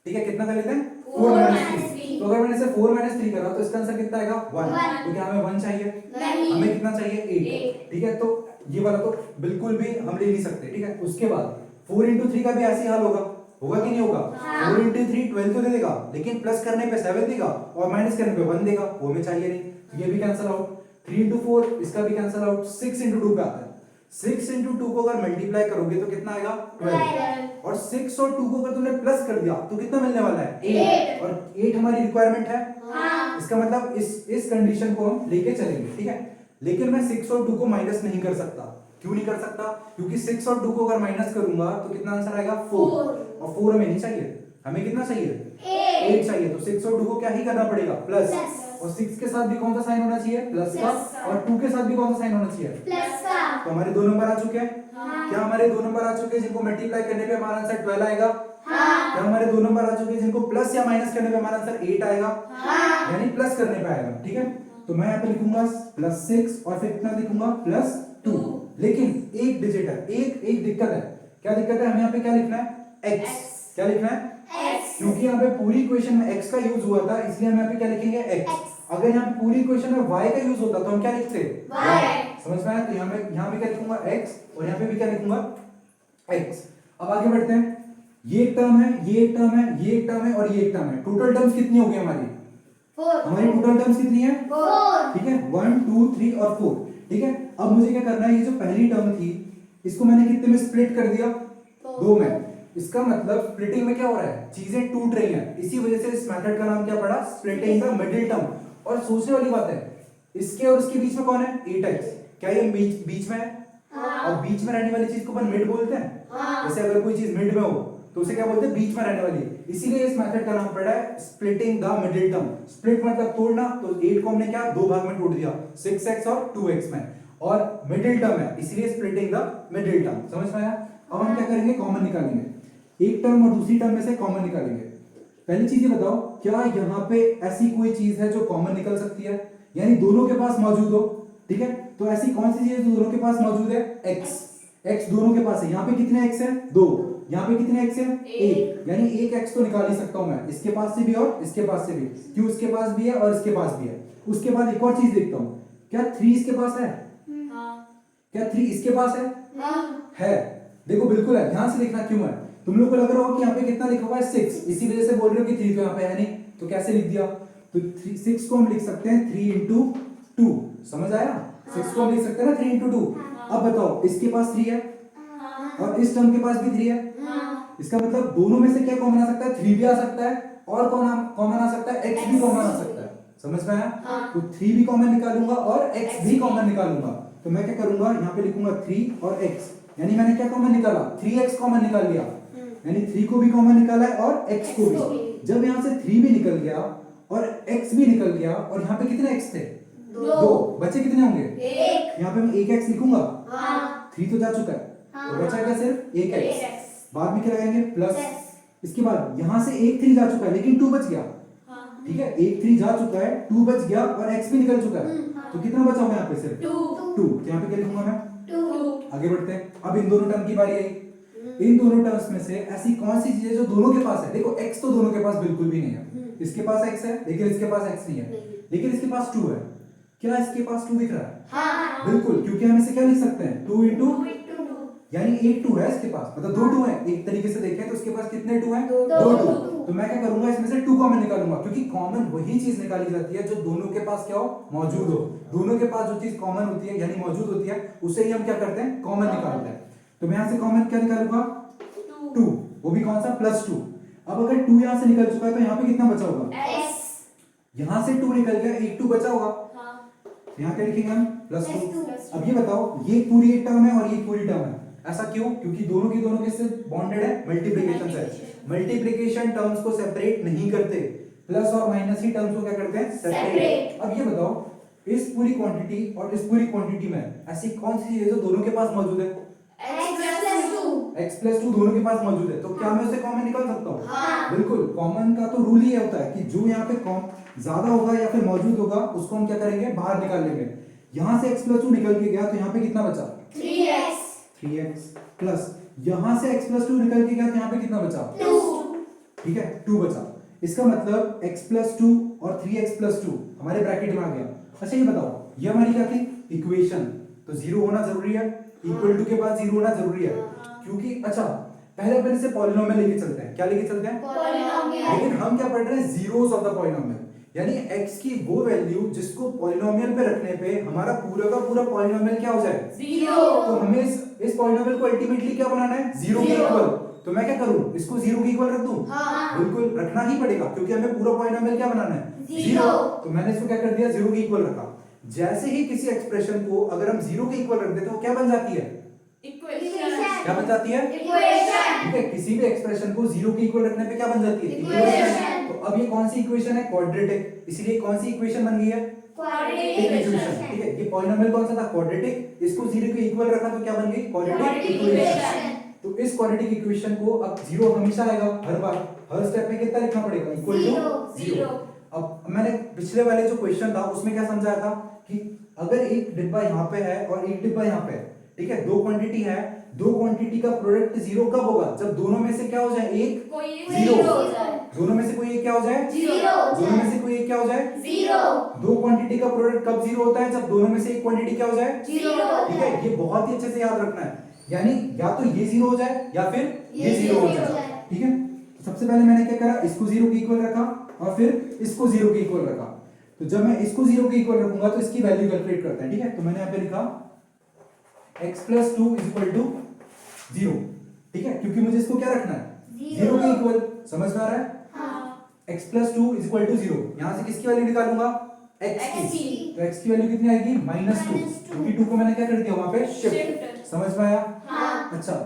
ठीक है, कितना कर लेते हैं 4 4 - - 3। 3. तो अगर मैंने इसे 4 - 3 करा तो इसका आंसर कितना आएगा 1। One. तो क्या हमें 1 चाहिए, नहीं. हमें कितना चाहिए 8। Eight. ठीक है, तो ये वाला तो बिल्कुल भी हम ले नहीं सकते। ठीक है, उसके बाद 4 into 3 का भी ऐसे ही हाल होगा कि नहीं होगा। हाँ. 4 into 3 12 तो दे देगा, लेकिन प्लस करने पे 7 देगा और माइनस करने पे 1 देगा, वो हमें चाहिए नहीं, तो ये भी कैंसिल आउट। 3 into 4 इसका भी कैंसिल आउट। 6 into 2 पे आता है, 6 into 2 को अगर मल्टीप्लाई करोगे तो कितना आएगा 12 और 6 और 2 को अगर तुमने प्लस कर दिया तो कितना मिलने वाला है 8 और 8 हमारी रिक्वायरमेंट है। हाँ. इसका मतलब इस कंडीशन को हम लेके चलेंगे। ठीक है, लेकिन मैं 6 और 2 को माइनस नहीं कर सकता। क्यों नहीं कर सकता, क्योंकि 6 और 2 को अगर माइनस करूंगा तो कितना आंसर आएगा 4 और 4 हमें नहीं चाहिए, हमें कितना चाहिए 8 चाहिए। तो 6 और 2 को क्या ही करना पड़ेगा प्लस, और 6 के साथ भी कौन सा साइन होना चाहिए प्लस का, और 2 के साथ भी कौन सा साइन होना चाहिए प्लस का। तो हमारे दो नंबर आ चुके हैं। हाँ. क्या हमारे दो नंबर आ चुके हैं जिनको मल्टीप्लाई करने पे हमारा आंसर 12 आएगा। हाँ. क्या हमारे दो नंबर आ चुके हैं जिनको प्लस या माइनस करने पे हमारा आंसर 8 आएगा, हाँ. यानी प्लस करने पे आएगा। ठीक है, तो मैं यहाँ पे लिखूंगा +6 और फिर कितना लिखूंगा +2। लेकिन एक डिजिट है, एक दिक्कत है। क्या दिक्कत है, हमें यहाँ पे क्या लिखना है x। क्या लिखना है X. क्योंकि यहाँ पे पूरी इक्वेशन में x का यूज हुआ था, इसलिए हम यहाँ पे क्या लिखेंगे x। अगर यहाँ पे पूरी इक्वेशन में y का यूज होता तो हम क्या लिखते Y। समझ में आया। तो यहाँ पे क्या लिखूंगा x और यहाँ पे भी क्या लिखूंगा x। अब आगे बढ़ते हैं, ये एक टर्म है, ये एक टर्म है, ये एक टर्म है और ये एक टर्म है। टोटल टर्म्स कितनी हो गई हमारी 4 हमारी टोटल टर्म्स कितनी है 4 ठीक है 1 2 3 और 4। ठीक है, अब मुझे क्या करना है, ये जो पहली टर्म थी इसको मैंने कितने में स्प्लिट कर दिया 2 में। इसका मतलब स्प्लिटिंग में क्या हो रहा है, चीजें टूट रही हैं, इसी वजह से इस मेथड का नाम क्या पड़ा स्प्लिटिंग द मिडिल टर्म। और सोचने वाली बात है, इसके और इसके बीच में कौन है 8x। क्या ये बीच में है, और बीच में रहने वाली चीज को अपन मिड बोलते हैं। हाँ. जैसे अगर कोई चीज मिड में हो तो उसे क्या बोलते हैं बीच में रहने वाली, इसीलिए इस मेथड का नाम पड़ा है splitting the middle term. Split मतलब तोड़ना, तो 8 को हमने क्या दो भाग में तोड़ दिया 6x और 2x में, और मिडिल टर्म है इसलिए स्प्लिटिंग द मिडिल टर्म। समझ में आया। अब हम क्या करेंगे, कॉमन निकालेंगे, एक टर्म और दूसरी टर्म में से कॉमन निकालेंगे। पहली चीज ये बताओ, क्या यहाँ पे ऐसी कोई चीज है जो कॉमन निकल सकती है, यानी दोनों के पास मौजूद हो। ठीक है, तो ऐसी कौन सी चीज है जो दोनों के पास मौजूद है x। x दोनों के पास है, यहाँ पे कितने x है 2, यहाँ पे कितने x है 1, यानी एक x तो निकाल ही सकता हूं मैं, इसके पास से भी और इसके पास से भी, क्यों इसके पास भी है और इसके पास भी है। उसके बाद एक और चीज देखता हूँ, क्या 3 इसके पास है, क्या 3 इसके पास है। देखो बिल्कुल है, ध्यान से देखना क्यों है। तुम लोग को लग रहा हो कि यहाँ पे कितना लिखा हुआ है 6, इसी वजह से बोल रहे हो कि 3 तो यहाँ पे है नहीं, तो कैसे लिख दिया, तो 6 को हम लिख सकते हैं 3 into 2। समझ आया, 6 को हम लिख सकते हैं ना 3 into 2। अब बताओ, इसके पास 3 है और इस टर्म के पास भी 3 है, इसका मतलब दोनों में से क्या कॉमन आ सकता है, 3 भी आ सकता है और कॉमन आ सकता है x भी कॉमन आ सकता है। समझ में आया। तो 3 भी कॉमन निकालूंगा और x भी कॉमन निकालूंगा। तो मैं क्या करूंगा, यहाँ पे लिखूंगा 3 और x, यानी मैंने क्या कॉमन निकाला 3x कॉमन निकाल लिया, यानी 3 को भी कॉमन निकाला है और x को भी। जब यहाँ से 3 भी निकल गया और x भी निकल गया, और यहाँ पे कितने x थे 2, बच्चे कितने होंगे 1. यहाँ पे मैं 1x लिखूंगा, हाँ. 3 तो जा चुका है, तो बचा क्या सिर्फ 1x। बाद में क्या लगाएंगे प्लस, इसके बाद यहाँ से 1 3 जा चुका है लेकिन 2 बच गया, ठीक है, एक 3 जा चुका है, 2 बच गया और x भी निकल चुका है, तो कितना बचा होगा यहाँ पे सिर्फ 2, तो यहाँ पे क्या लिखूंगा मैं 2 आगे बढ़ते हैं। अब इन दोनों टर्म की बारी आई। इन दोनों टर्म्स में से ऐसी कौन सी चीज है जो दोनों के पास है? देखो x तो दोनों के पास बिल्कुल भी नहीं है, इसके पास x है लेकिन इसके पास x नहीं है, लेकिन इसके पास 2 है। क्या इसके पास 2 दिख रहा है? हाँ बिल्कुल, क्योंकि हम इसे क्या लिख सकते हैं 2 इंटू, 2 यानी एक 2 है इसके पास, मतलब 2 2 है। एक तरीके से देखें तो इसके पास कितने 2 हैं? 2 2। तो मैं क्या करूंगा, इसमें से 2 कॉमन निकालूंगा, क्योंकि कॉमन वही चीज निकाली जाती है जो दोनों के पास क्या हो, मौजूद हो। दोनों के पास जो चीज कॉमन होती है यानी मौजूद होती है, उसे ही हम क्या करते हैं, कॉमन निकालते हैं। तो मैं यहाँ से कॉमन क्या निकालूंगा 2, वो भी कौन सा +2। अब अगर 2 यहाँ से निकल चुका है तो यहाँ पे कितना बचा होगा? यहाँ से 2 निकल गया, एक 2 बचा होगा, यहाँ क्या लिखेंगे हम +2। अब ये बताओ, ये पूरी एक टर्म है और ये पूरी टर्म है, ऐसा क्यों? क्योंकि दोनों की दोनों किससे बॉन्डेड है? मल्टीप्लिकेशन से। मल्टीप्लिकेशन टर्म्स को सेपरेट नहीं करते, प्लस और माइनस ही टर्म्स को क्या करते हैं? सेपरेट। अब ये बताओ, इस पूरी क्वांटिटी और इस पूरी क्वांटिटी में ऐसी कौन सी चीज है जो दोनों के पास मौजूद है? x+2 दोनों के पास मौजूद है, तो क्या मैं उसे कॉमन निकाल सकता हूँ? हाँ। बिल्कुल, कॉमन का तो रूल ही होता है कि जो यहाँ पे ज्यादा होगा या फिर मौजूद होगा उसको हम क्या करेंगे, बाहर निकाल लेंगे। यहाँ से x+2 निकल के गया तो यहाँ पे कितना बचा? 3x प्लस यहाँ से x+2 निकल के गया तो यहाँ पे कितना बचा? 2 ठीक है, 2 बचा। इसका मतलब x+2 और 3x+2 हमारे ब्रैकेट में आ गया। अच्छा ये बताओ, ये हमारी क्या थी? इक्वेशन। तो 0 होना जरूरी है, इक्वल टू के बाद 0 होना जरूरी है, क्योंकि अच्छा पहले अपन इसे पॉलिनोमियल लेके चलते हैं। क्या लेके चलते हैं? पॉलिनोमियल। लेकिन हम क्या पढ़ रहे हैं? जीरोस ऑफ द पॉलिनोमियल, यानी x की वो वैल्यू जिसको पॉलिनोमियल पे रखने पे हमारा पूरा का पूरा पॉलिनोमियल क्या हो जाए? 0। तो हमें इस पॉलिनोमियल को अल्टीमेटली क्या बनाना है? 0 के इक्वल। तो मैं क्या करूं, इसको 0 के इक्वल रख दूं? हाँ। बिल्कुल रखना ही पड़ेगा, क्योंकि हमें पूरा पॉलिनोमियल क्या बनाना है? 0। तो मैंने इसको क्या कर दिया? 0 के इक्वल रखा। जैसे ही किसी एक्सप्रेशन को अगर हम 0 के इक्वल रख देते तो क्या बन जाती है? इक्वेशन। क्या बन जाती है? इक्वेशन। ठीक है, किसी भी एक्सप्रेशन को 0 के इक्वल रखने पे क्या बन जाती है? इक्वेशन। तो अब ये कौन सी इक्वेशन है? क्वाड्रेटिक, इसलिए कौन सी इक्वेशन बन गई है? Quadratic equation. ठीक है, ये पॉलिनोमियल कौन सा था? क्वाड्रेटिक। इसको 0 के इक्वल रखा तो क्या बन गई? Quadratic equation. तो इस क्वाड्रेटिक इक्वेशन को अब 0 हमेशा आएगा, हर बार, हर स्टेप में कितना लिखना पड़ेगा? Equal to 0। अब मैंने पिछले वाले जो क्वेश्चन था उसमें क्या समझाया था कि अगर एक डिब्बा यहाँ पे है और एक डिब्बा यहाँ पे है, ठीक है, दो क्वांटिटी है, दो क्वांटिटी का प्रोडक्ट 0 कब होगा? जब दोनों में से क्या हो जाए? एक कोई 0 हो जाए। दोनों में से कोई एक क्या हो जाए? 0 दोनों में से कोई एक क्या हो जाए? 0 दो क्वांटिटी का प्रोडक्ट कब 0 होता है? जब दोनों में से एक क्वांटिटी क्या हो जाए? 0 ठीक है, ये बहुत ही अच्छे से याद रखना है, यानी या तो ये 0 हो जाए या फिर ये 0 हो जाए। ठीक है, तो सबसे पहले मैंने क्या करा, इसको 0 के इक्वल रखा और फिर इसको 0 के इक्वल रखा। तो जब मैं इसको 0 के इक्वल रखूंगा तो इसकी वैल्यू कैलकुलेट करते हैं। ठीक है, तो मैंने यहाँ पे लिखा x+2 = 0। ठीक है, क्योंकि मुझे इसको क्या रखना है? 0 के इक्वल। समझ में आ रहा है? हाँ। x+2 = 0। यहां से किसकी वैल्यू निकालूंगा? x की। तो x की वैल्यू कितनी आएगी? -2, क्योंकि 2 को मैंने क्या कर दिया वहां पे? शिफ्ट। समझ में आया? हाँ। अच्छा,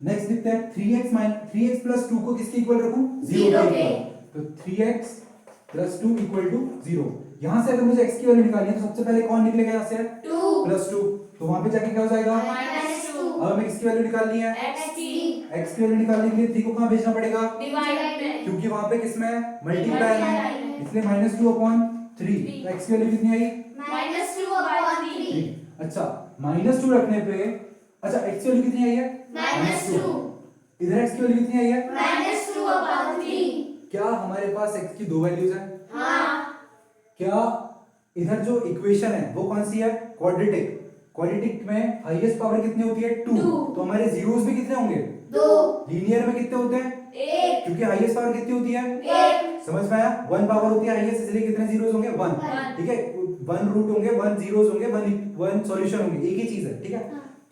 नेक्स्ट देखते हैं 3x को किसके इक्वल रखूं? 0 के। तो 3x + 2 = 0। यहां से अगर मुझे x की वैल्यू निकालनी है तो सबसे पहले कौन निकलेगा यहां से? 2 +2। तो वहां पे जाके क्या हो जाएगा? -2 अब हमें किसकी वैल्यू निकालनी है? x x की वैल्यू निकालने के लिए 3 को कहां भेजना पड़ेगा? डिवाइड में, क्योंकि वहां पे किसमें है? मल्टीप्लाई में, इसलिए -2/3। तो x की वैल्यू कितनी आई? -2/3। अच्छा, -2 रखने पे, अच्छा x की वैल्यू कितनी आई है? -2 इधर x की वैल्यू कितनी आई है? -2/3। क्या हमारे पास x की दो वैल्यूज हैं? हाँ। क्या इधर जो इक्वेशन है वो कौन सी है? क्वाड्रेटिक। क्वाड्रेटिक में हाईएस्ट पावर कितनी होती है? 2। तो हमारे जीरोस भी कितने होंगे? 2। लीनियर में कितने होते हैं? 1। क्योंकि हाईएस्ट पावर कितनी होती है? 1। समझ में आया? 1 पावर होती है हाईएस्ट, इसलिए कितने जीरोस होंगे? 1। ठीक है, 1 रूट होंगे, 1 जीरोस होंगे, 1 सॉल्यूशन होंगे, एक ही चीज है। ठीक है,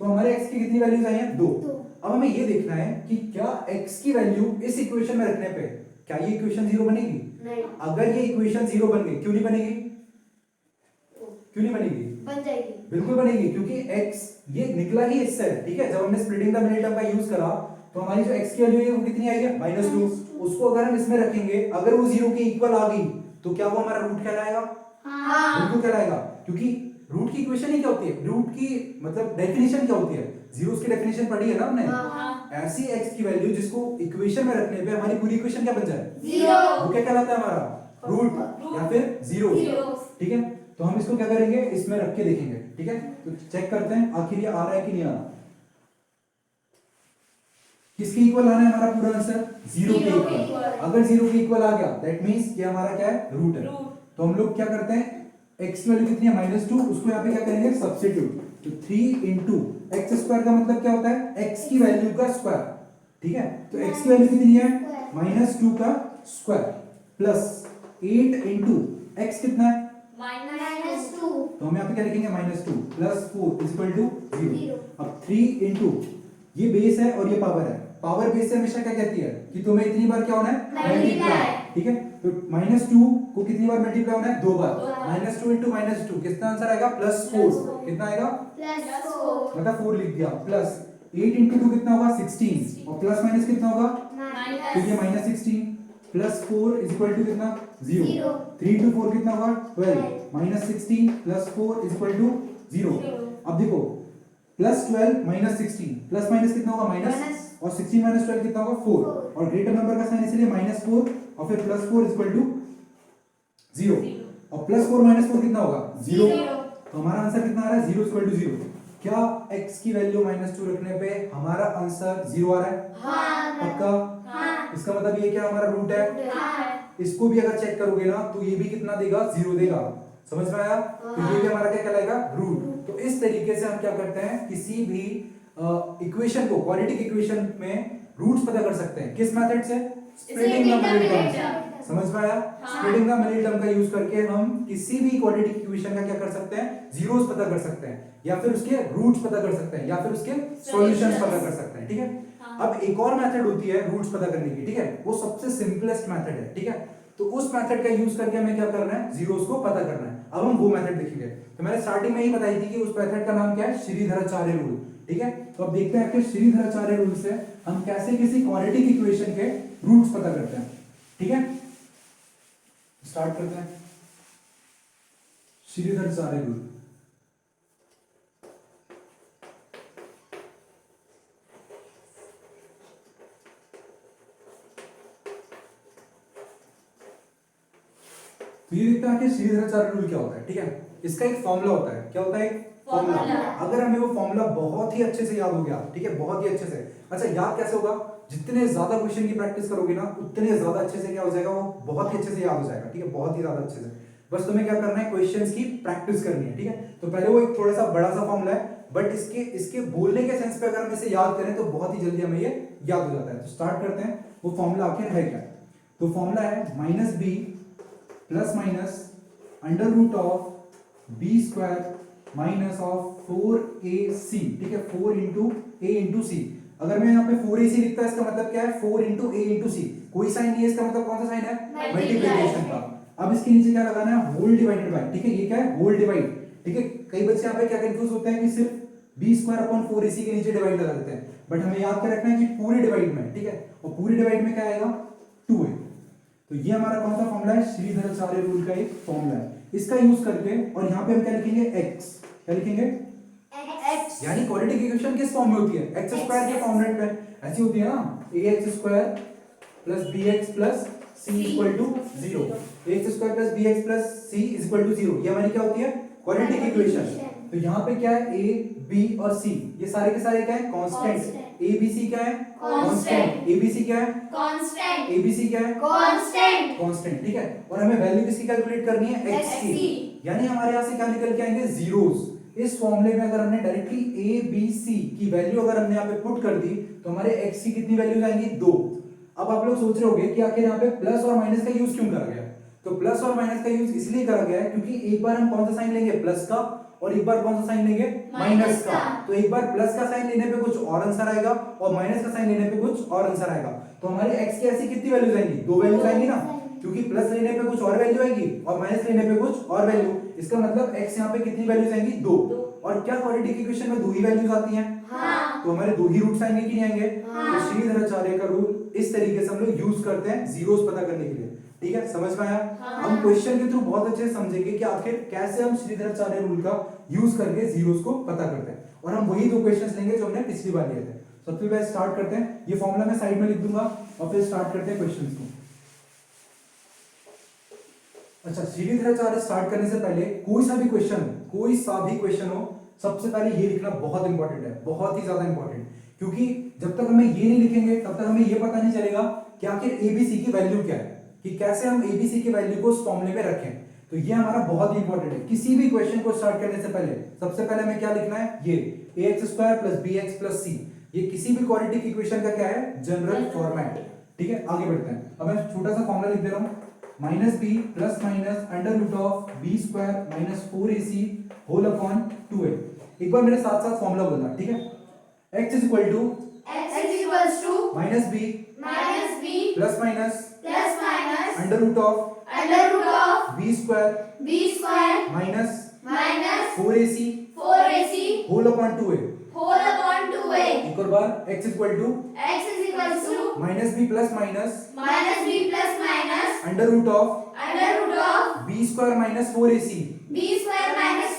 तो हमारे x की कितनी वैल्यूज आई हैं? 2। अब हमें ये देखना है कि क्या x की वैल्यू इस इक्वेशन में रखने पे क्या ये इक्वेशन 0 बनेगी? नहीं। अगर ये इक्वेशन 0 बन गई, क्यों नहीं बनेगी? क्यों नहीं बनेगी? बन जाएगी। बिल्कुल बनेगी, क्योंकि x ये निकला ही इससे है। ठीक है, जब हमने स्प्लिटिंग द मिडिल टर्म का यूज करा तो हमारी जो x की वैल्यू है वो कितनी आई है? -2। उसको अगर हम इसमें रखेंगे, अगर वो 0 के इक्वल आ गई तो क्या वो हमारा रूट कहलाएगा? हाँ। बिल्कुल कहलाएगा, क्योंकि रूट की इक्वेशन ही क्या होती है? रूट की मतलब डेफिनेशन क्या होती है? जीरोस की डेफिनेशन पढ़ी है ना हमने। हाँ। ऐसी x की वैल्यू जिसको इक्वेशन में रखने पे हमारी पूरी इक्वेशन क्या बन जाए? 0। वो क्या कहलाता है हमारा? रूट या फिर जीरो, Zeros. ठीक है। तो हम इसको क्या करेंगे, इसमें रख के देखेंगे, ठीक है। तो चेक करते हैं आखिर ये आ रहा है कि नहीं आ रहा। किसके इक्वल आना है हमारा पूरा आंसर, जीरो के Zero के इक्वल। equal. अगर जीरो के इक्वल आ गया दैट मींस ये हमारा क्या है, रूट है। Root. तो हम लोग क्या करते हैं, x की वैल्यू कितनी है -2, उसको यहाँ पे क्या करेंगे सब्स्टिट्यूट। तो 3 इंटू एक्स स्क्वायर का मतलब क्या होता है, x की वैल्यू का स्क्वायर, ठीक है। तो x की वैल्यू कितनी है -2 का स्क्वायर प्लस 8 इंटू x कितना है, -2. तो हम यहाँ पे क्या लिखेंगे -2 प्लस 4 इज इक्वल टू 0। अब 3 इंटू ये बेस है और ये पावर है, पावर बेस से हमेशा क्या कहती है कि तुम्हें इतनी बार क्या होना है, Multiply. ठीक है। तो -2 को कितनी बार मल्टीप्लाई होना है, 2 बार। दो बार। -2 इंटू -2 कितना आंसर आएगा, +4। कितना आएगा, +4 मतलब 4 लिख दिया, प्लस 8 इंटू 2 कितना होगा 16 और प्लस माइनस कितना होगा, तो ये -16 प्लस 4 इज इक्वल टू कितना 0। 3 इंटू 4 कितना होगा 12 -16 प्लस 4 इज इक्वल टू 0। अब देखो +12 -16 प्लस माइनस कितना होगा माइनस, और 16 - 12 कितना होगा 4, और ग्रेटर नंबर का साइन इसलिए -4 और फिर +4 इज इक्वल टू 0, और +4 -4 कितना होगा 0। तो हमारा आंसर कितना आ रहा है, 0 इक्वल टू 0। क्या x की वैल्यू -2 रखने पे हमारा आंसर 0 आ रहा है, पक्का। इसका मतलब ये क्या हमारा रूट है। इसको भी अगर चेक करोगे ना तो ये भी कितना देगा, 0 देगा, समझ में आया। तो ये भी हमारा क्या कहलाएगा, रूट। तो इस तरीके से हम क्या करते हैं, किसी भी इक्वेशन को, क्वाड्रेटिक इक्वेशन में रूट्स पता कर सकते हैं। किस मेथड से, स्प्लिटिंग द मिडिल टर्म, समझ में आया। स्प्लिटिंग द मिडिल टर्म का यूज करके हम किसी भी क्वाड्रेटिक इक्वेशन का क्या कर सकते हैं, जीरोस पता कर सकते हैं, या फिर उसके रूट्स पता कर सकते हैं, या फिर उसके सॉल्यूशंस पता कर सकते हैं, ठीक है। अब एक और मेथड होती है रूट्स पता करने की, ठीक है, वो सबसे सिंपलेस्ट मेथड है, ठीक है। तो उस मेथड का यूज करके हमें क्या करना है, जीरोस को पता करना है। अब हम वो मेथड देखेंगे। तो मैंने स्टार्टिंग में ही बताई थी कि उस मेथड का नाम क्या है, श्रीधराचार्य रूल, ठीक है। तो अब देखते हैं कि श्रीधराचार्य रूल से हम कैसे किसी क्वाड्रेटिक इक्वेशन के रूट्स पता करते हैं, ठीक है। स्टार्ट करते हैं, श्रीधराचार्य रूल। तो ये देखते हैं कि श्रीधराचार्य रूल क्या होता है, ठीक है। इसका एक फॉर्मूला होता है, क्या होता है, फॉर्मूला। अगर हमें वो फॉर्मूला बहुत ही अच्छे से याद हो गया, ठीक है, बहुत ही अच्छे से। अच्छा याद कैसे होगा, जितने ज्यादा क्वेश्चन की प्रैक्टिस करोगे ना उतने ज्यादा अच्छे से क्या हो जाएगा, वो बहुत ही अच्छे से याद हो जाएगा, ठीक है, बहुत ही ज्यादा अच्छे से। बस तुम्हें क्या करना है, क्वेश्चंस की प्रैक्टिस करनी है, ठीक है। तो पहले वो एक थोड़ा सा बड़ा सा फॉर्मूला है, बट इसके बोलने के सेंस पे अगर हम इसे याद करें तो बहुत ही जल्दी हमें ये याद हो जाता है। तो स्टार्ट करते हैं, वो फॉर्मूला आखिर है क्या। तो फॉर्मूला है -b plus minus under root of B square minus of 4ac, ठीक है, 4 इंटू a इंटू सी। अगर मैं यहाँ पे 4ac लिखता है इसका मतलब क्या है, 4 इंटू a इंटू सी। कोई साइन नहीं है, इसका मतलब कौन सा साइन है, मल्टीप्लिकेशन का। अब इसके नीचे क्या लगाना है, होल डिवाइडेड बाय, ठीक है, ये क्या है, होल डिवाइड, ठीक है। कई बच्चे यहाँ पे क्या कंफ्यूज होते हैं कि सिर्फ बी स्क्वायर अपॉन 4ac के नीचे डिवाइड लगा देते हैं, बट हमें याद कर रखना है कि पूरे डिवाइड में, ठीक है, और पूरे डिवाइड में क्या आएगा, 2 है। तो ये हमारा कौन सा फॉर्मूला है, श्रीधराचार्य रूल का एक फॉर्मूला है। इसका यूज करके, और यहाँ पे हम क्या लिखेंगे, x, क्या लिखेंगे, x, यानी क्वाड्रेटिक इक्वेशन किस फॉर्म में होती है, एक्स स्क्वायर के फॉर्मेट में ऐसी होती है ना, ax square plus bx plus c equal to 0, ax square plus bx plus c equal to 0, ये हमारी क्या होती है, क्वाड्रेटिक इक्वेशन। तो यहाँ पे क्या है, a b और c, ये सारे के सारे क्या है, कांस्टेंट। a b c क्या है, कांस्टेंट। a b c क्या है, कांस्टेंट। a b c क्या है, कांस्टेंट। कांस्टेंट, ठीक है। और हमें वैल्यू किसकी कैलकुलेट करनी है, x की, यानी हमारे यहाँ से क्या निकल के आएंगे, जीरोस। इस फॉर्मूले में अगर हमने डायरेक्टली a b c की वैल्यू अगर हमने यहाँ पे पुट कर दी तो हमारे x की कितनी वैल्यूज आएंगी, 2। अब आप लोग सोच रहे होंगे कि आखिर यहाँ पे प्लस और माइनस का यूज क्यों करा गया। तो प्लस और माइनस का यूज इसलिए करा गया है क्योंकि एक बार हम कौन सा साइन लेंगे, प्लस का, और एक बार कौन सा साइन लेंगे, माइनस का। तो एक बार प्लस का साइन लेने पे कुछ और आंसर आएगा और माइनस का साइन लेने पे कुछ और आंसर आएगा। तो हमारे x की ऐसी कितनी वैल्यूज आएंगी, 2 वैल्यूज आएंगी ना, क्योंकि प्लस लेने पे कुछ और वैल्यू आएगी और माइनस लेने पे कुछ और वैल्यू। इसका मतलब x यहाँ पे कितनी वैल्यूज आएंगी, 2। और क्या क्वाड्रेटिक इक्वेशन में 2 ही वैल्यूज आती हैं, हाँ। तो हमारे 2 ही रूट्स आएंगे कि नहीं आएंगे। हाँ। तो श्रीधराचार्य का रूल इस तरीके से हम लोग यूज करते हैं जीरोस पता करने के लिए, ठीक है, समझ में आया। हाँ। हम क्वेश्चन के थ्रू बहुत अच्छे से समझेंगे कि आखिर कैसे हम श्रीधराचार्य रूल का यूज करके जीरोस को पता करते हैं, और हम वही 2 क्वेश्चंस लेंगे जो हमने पिछली बार लिए थे। सबसे पहले स्टार्ट करते हैं, ये फॉर्मूला मैं साइड में लिख दूंगा और फिर स्टार्ट करते हैं क्वेश्चंस को। अच्छा, सीधी तरह चार्ज स्टार्ट करने से पहले कोई सा भी क्वेश्चन हो, सबसे पहले ये लिखना बहुत इंपॉर्टेंट है, बहुत ही ज्यादा इंपॉर्टेंट। क्योंकि जब तक हमें ये नहीं लिखेंगे तब तक हमें ये पता नहीं चलेगा कि आखिर एबीसी की वैल्यू क्या है, कि कैसे हम एबीसी की वैल्यू को उस फॉर्मूले में रखें। तो ये हमारा बहुत ही इंपॉर्टेंट है। किसी भी क्वेश्चन को स्टार्ट करने से पहले सबसे पहले हमें क्या लिखना है, ये ax² + bx + c। ये किसी भी क्वाड्रेटिक इक्वेशन का क्या है, जनरल फॉर्मेट। ठीक है, आगे बढ़ते हैं। अब मैं छोटा सा फॉर्मूला लिख दे रहा हूं, -b + (b² - 4ac whole upon 2a। एक बार मेरे साथ साथ फॉर्मूला बोलना, ठीक है। x = x equals to -b minus b + plus minus ((b² b square minus minus 4ac 4ac whole upon 2a। whole upon 2a. एक और बार x = x is equals to -b + minus b plus minus ((b² - 4ac b square minus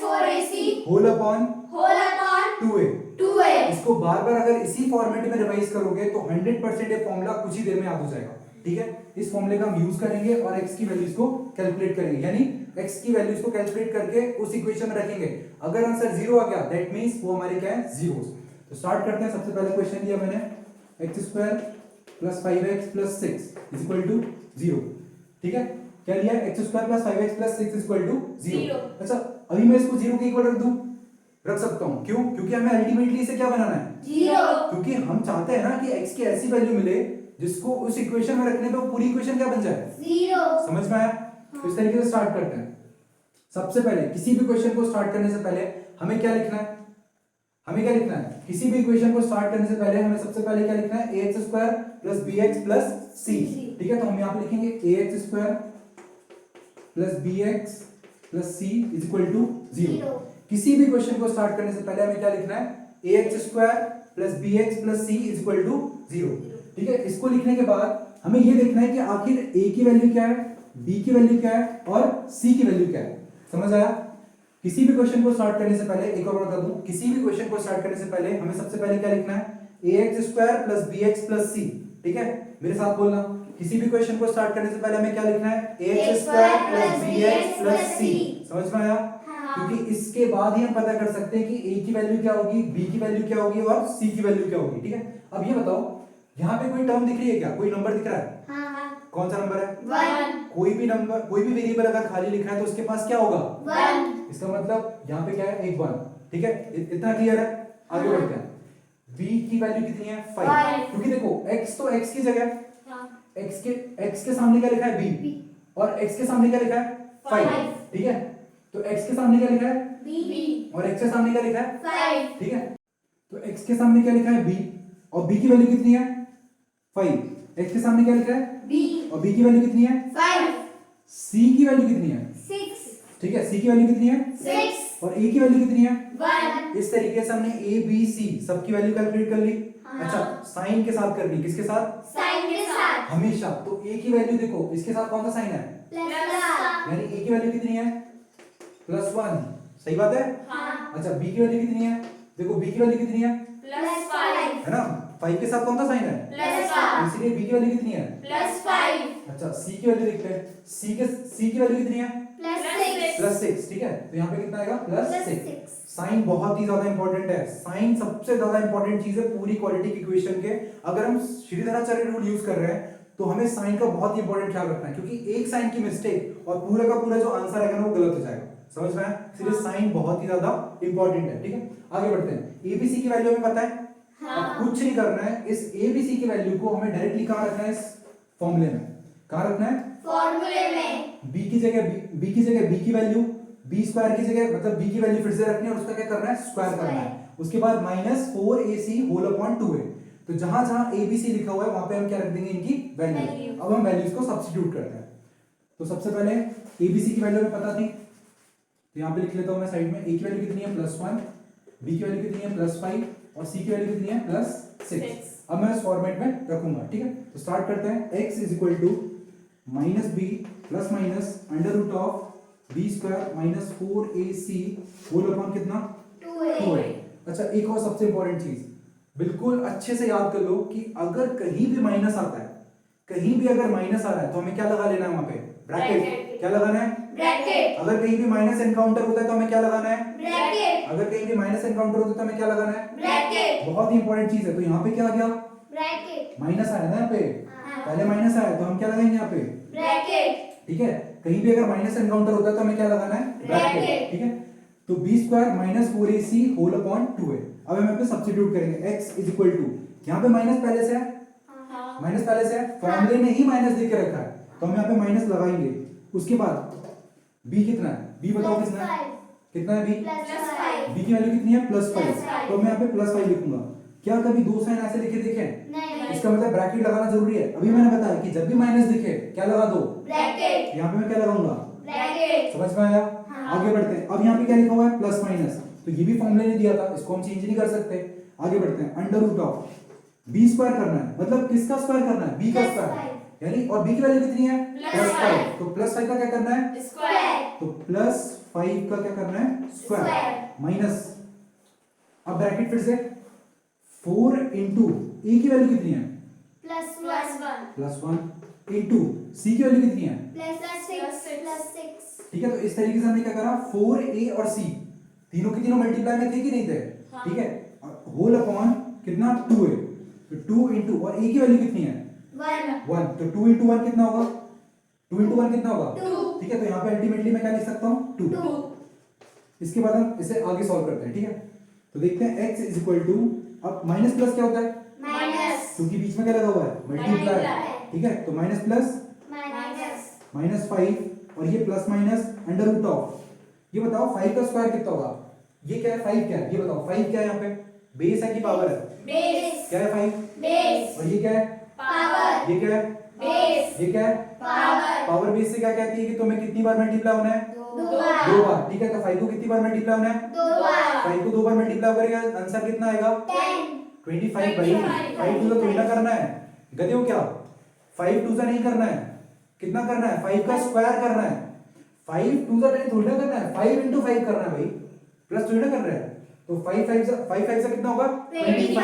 4ac whole upon whole upon 2a। 2a. इसको बार बार अगर इसी format में revise करोगे तो 100% ये फॉर्मूला कुछ ही देर में याद हो जाएगा। ठीक है, इस फॉर्मूले का हम यूज करेंगे और x की वैल्यूज को कैलकुलेट करेंगे, यानी x की वैल्यूज को कैलकुलेट करके उस इक्वेशन में रखेंगे। अगर आंसर 0 आ गया दैट मींस वो हमारे क्या है, जीरोस। तो स्टार्ट करते हैं। सबसे पहले क्वेश्चन दिया मैंने x² + 5x + 6 = 0। ठीक है, क्या लिया, x² + 5x + 6 = 0। अच्छा, अभी मैं इसको 0 के इक्वल रख दूं, रख सकता हूं। क्यों? क्योंकि हमें अल्टीमेटली इसे क्या बनाना है, 0. क्योंकि हम चाहते हैं ना कि x की ऐसी वैल्यू मिले जिसको उस इक्वेशन में रखने पे वो पूरी इक्वेशन क्या बन जाए, 0. समझ में आया। तो इस तरीके से स्टार्ट करते हैं। सबसे पहले किसी भी क्वेश्चन को स्टार्ट करने से पहले हमें क्या लिखना है, किसी भी इक्वेशन को स्टार्ट करने से पहले हमें सबसे पहले क्या लिखना है, ax² + bx + c। ठीक है, तो हम यहां पे लिखेंगे ax² + bx + c = 0। किसी भी क्वेश्चन को स्टार्ट करने से पहले हमें क्या लिखना है, ax² + bx + c = 0। ठीक है, इसको लिखने के बाद हमें ये देखना है कि आखिर a की वैल्यू क्या है, b की वैल्यू क्या है और c की वैल्यू क्या है। समझ आया। किसी भी क्वेश्चन को स्टार्ट करने से पहले एक और बता दूं, किसी भी क्वेश्चन को स्टार्ट करने से पहले हमें सबसे पहले क्या लिखना है, ax² + bx + c। ठीक है, मेरे साथ बोलना। किसी भी क्वेश्चन को स्टार्ट करने से पहले हमें क्या लिखना है, ax² + bx + c। समझ में आया। क्योंकि इसके बाद ही हम पता कर सकते हैं कि a की वैल्यू क्या होगी, b की वैल्यू क्या होगी और c की वैल्यू क्या होगी। ठीक है, अब ये बताओ, यहाँ पे कोई टर्म दिख रही है क्या, कोई नंबर दिख रहा है, हाँ, कौन सा नंबर है, 1. कोई भी नंबर, कोई भी वेरिएबल अगर खाली लिखा है तो उसके पास क्या होगा, 1. इसका मतलब यहाँ पे क्या है, एक 1। ठीक है, इतना क्लियर है। आगे बढ़ते हैं। b की वैल्यू कितनी है, 5। क्योंकि देखो x तो x की जगह, x के सामने क्या लिखा है, b, और x के सामने क्या लिखा है, 5। ठीक है, तो x के सामने क्या लिखा है, b और x के सामने क्या लिखा है, 5. ठीक है, तो x के सामने क्या लिखा है, b, और b की वैल्यू कितनी है, 5। x के सामने क्या लिखा है, b और b की वैल्यू कितनी है, 5. c की वैल्यू कितनी है, 6. ठीक है, c की वैल्यू कितनी है, 6. और a की वैल्यू कितनी है, 1. इस तरीके से हमने a b c सबकी वैल्यू कैलकुलेट कर ली। हाँ। अच्छा, साइन के साथ करनी, किसके साथ, साइन के साथ. हमेशा। तो a की वैल्यू देखो, इसके साथ कौन सा साइन है, प्लस. यानी a की वैल्यू कितनी है, +1। सही बात है। हाँ. अच्छा, b की वैल्यू कितनी है, देखो b की वैल्यू कितनी है, प्लस 5. है ना, 5 के साथ कौन सा साइन है, प्लस तो 5. इसलिए b की वैल्यू कितनी है, प्लस 5. अच्छा c की वैल्यू देखते हैं, c की वैल्यू कितनी है, प्लस 6. +6। ठीक है, तो यहाँ पे कितना आएगा, +6। +6। साइन बहुत ही ज्यादा इंपॉर्टेंट है, साइन सबसे ज्यादा इंपॉर्टेंट चीज है पूरी क्वाड्रेटिक इक्वेशन के। अगर हम श्रीधराचार्य रूल यूज कर रहे हैं तो हमें साइन का बहुत ही इंपॉर्टेंट ख्याल रखना है, क्योंकि एक साइन की मिस्टेक और पूरा का पूरा जो आंसर आएगा ना वो गलत हो जाएगा। समझ में आया, इसलिए साइन बहुत ही ज्यादा इंपॉर्टेंट है। ठीक है, आगे बढ़ते हैं। एबीसी की वैल्यू हमें पता है, अब कुछ नहीं करना है, इस एबीसी की वैल्यू को हमें डायरेक्टली कहां रखना है, इस फॉर्मूले में। कहां रखना है, फॉर्मूले में. b की जगह b की वैल्यू, b स्क्वायर की जगह मतलब b की वैल्यू फिर से रखनी है और उसका क्या करना है, स्क्वायर करना है। उसके बाद -4ac होल अपॉन 2a। तो जहां जहां abc लिखा हुआ है वहां पे हम क्या रख देंगे, इनकी वैल्यू। अब हम वैल्यूज को सब्स्टिट्यूट करते हैं। तो सबसे पहले abc की वैल्यू हमें पता थी, तो यहां पे लिख लेता हूं मैं साइड में। a की वैल्यू कितनी है, +1, b की वैल्यू कितनी है, +5, और c की वैल्यू कितनी है, +6। अब मैं इस फॉर्मेट में रखूंगा। ठीक है, तो स्टार्ट करते हैं। x = -b + (b² - 4ac whole upon कितना, 2a। अच्छा, एक और सबसे इंपॉर्टेंट चीज बिल्कुल अच्छे से याद कर लो कि अगर कहीं भी माइनस आता है, कहीं भी अगर माइनस आ रहा है तो हमें क्या लगा लेना है वहां पे, ब्रैकेट। क्या लगाना है? ब्रैकेट अगर कहीं भी माइनस एनकाउंटर होता है तो हमें क्या लगाना है? ब्रैकेट अगर कहीं भी माइनस एनकाउंटर होता है तो हमें क्या लगाना है? ब्रैकेट बहुत ही इंपॉर्टेंट चीज है। तो यहाँ पे क्या आ गया? ब्रैकेट माइनस आया ना यहाँ पे, हाँ पहले माइनस आया तो हम क्या लगाएंगे यहाँ पे? ब्रैकेट ठीक है, कहीं भी अगर माइनस एनकाउंटर होता है तो हमें क्या लगाना है? ब्रैकेट। ठीक है, तो b square minus 4ac whole upon 2 है। अब हम यहाँ पे सब्स्टिट्यूट करेंगे x इज इक्वल टू, यहाँ पे माइनस पहले से है, हाँ माइनस पहले से है, फॉर्मूले में ही माइनस दे के रखा है तो हम यहाँ पे माइनस लगाएंगे। उसके बाद b कितना है? b बताओ कितना है? कितना है b? प्लस 5 b की वैल्यू कितनी है? Plus Plus 5। five। तो मैं यहाँ पे प्लस 5 लिखूंगा। क्या कभी दो साइन ऐसे लिखे देखे? नहीं इसका मतलब ब्रैकेट लगाना जरूरी है। अभी मैंने बताया कि जब भी माइनस दिखे क्या लगा दो? ब्रैकेट यहाँ पे मैं क्या लगाऊंगा? ब्रैकेट समझ में आया? हाँ। आगे बढ़ते हैं। अब यहाँ पे क्या लिखा हुआ है? प्लस माइनस, तो ये भी फॉर्मूले ने दिया था, इसको हम चेंज नहीं कर सकते। आगे बढ़ते हैं। Under root of b square करना है, मतलब किसका स्क्वायर करना है? b का Plus स्क्वायर, five। यानी और b की वैल्यू कितनी है? Plus five। तो प्लस 5 का क्या करना है? स्क्वायर तो प्लस 5 का क्या करना है? Square Square। माइनस, अब ब्रैकेट फिर से 4 इंटू ए की वैल्यू कितनी है? प्लस प्लस 1 1 प्लस 1 इंटू सी की वैल्यू कितनी है? प्लस 6 प्लस 6 ठीक है, तो इस तरीके से हमने क्या करा, 4a और c तीनों के तीनों मल्टीप्लाई में थे कि नहीं थे? हाँ। ठीक है, होल अपॉन कितना? 2a, तो 2 इंटू और a की वैल्यू कितनी है? 1 1, तो 2 इंटू 1 कितना होगा? 2 इंटू 1 कितना होगा? 2 ठीक है, तो यहाँ पे अल्टीमेटली मैं क्या लिख सकता हूँ? 2। 2 इसके बाद हम इसे आगे सॉल्व करते हैं। ठीक है, तो देखते हैं x इज इक्वल टू, अब माइनस प्लस क्या होता है? माइनस क्योंकि बीच में क्या लगा हुआ है? मल्टीप्लाई। Multiply। ठीक है, तो माइनस प्लस माइनस माइनस 5 और ये plus minus under root of, ये बताओ 5 का स्क्वायर कितना होगा? ये क्या है? 5 क्या है? ये बताओ 5 क्या है? यहाँ पे बेस है कि पावर है? बेस क्या है 5? बेस और ये क्या है? पावर ये क्या है? बेस ये क्या है? पावर पावर बेस से क्या कहती है कि तुम्हें कितनी बार मल्टीप्लाई होना है? 2 बार 2 बार। ठीक है, तो 5 को कितनी बार मल्टीप्लाई होना है? 2 बार 5 को 2 बार मल्टीप्लाई करेगा, आंसर कितना आएगा? 10 25 भाई। 5 टू थोड़ी ना करना है, गधे हो क्या? 5 टू नहीं करना है, कितना करना है? 5 का स्क्वायर करना है। 5 टू थोड़ी ना करना है, 5 इंटू 5 करना है भाई, प्लस थोड़ी ना कर रहे हैं। तो 5 5 से कितना होगा? 25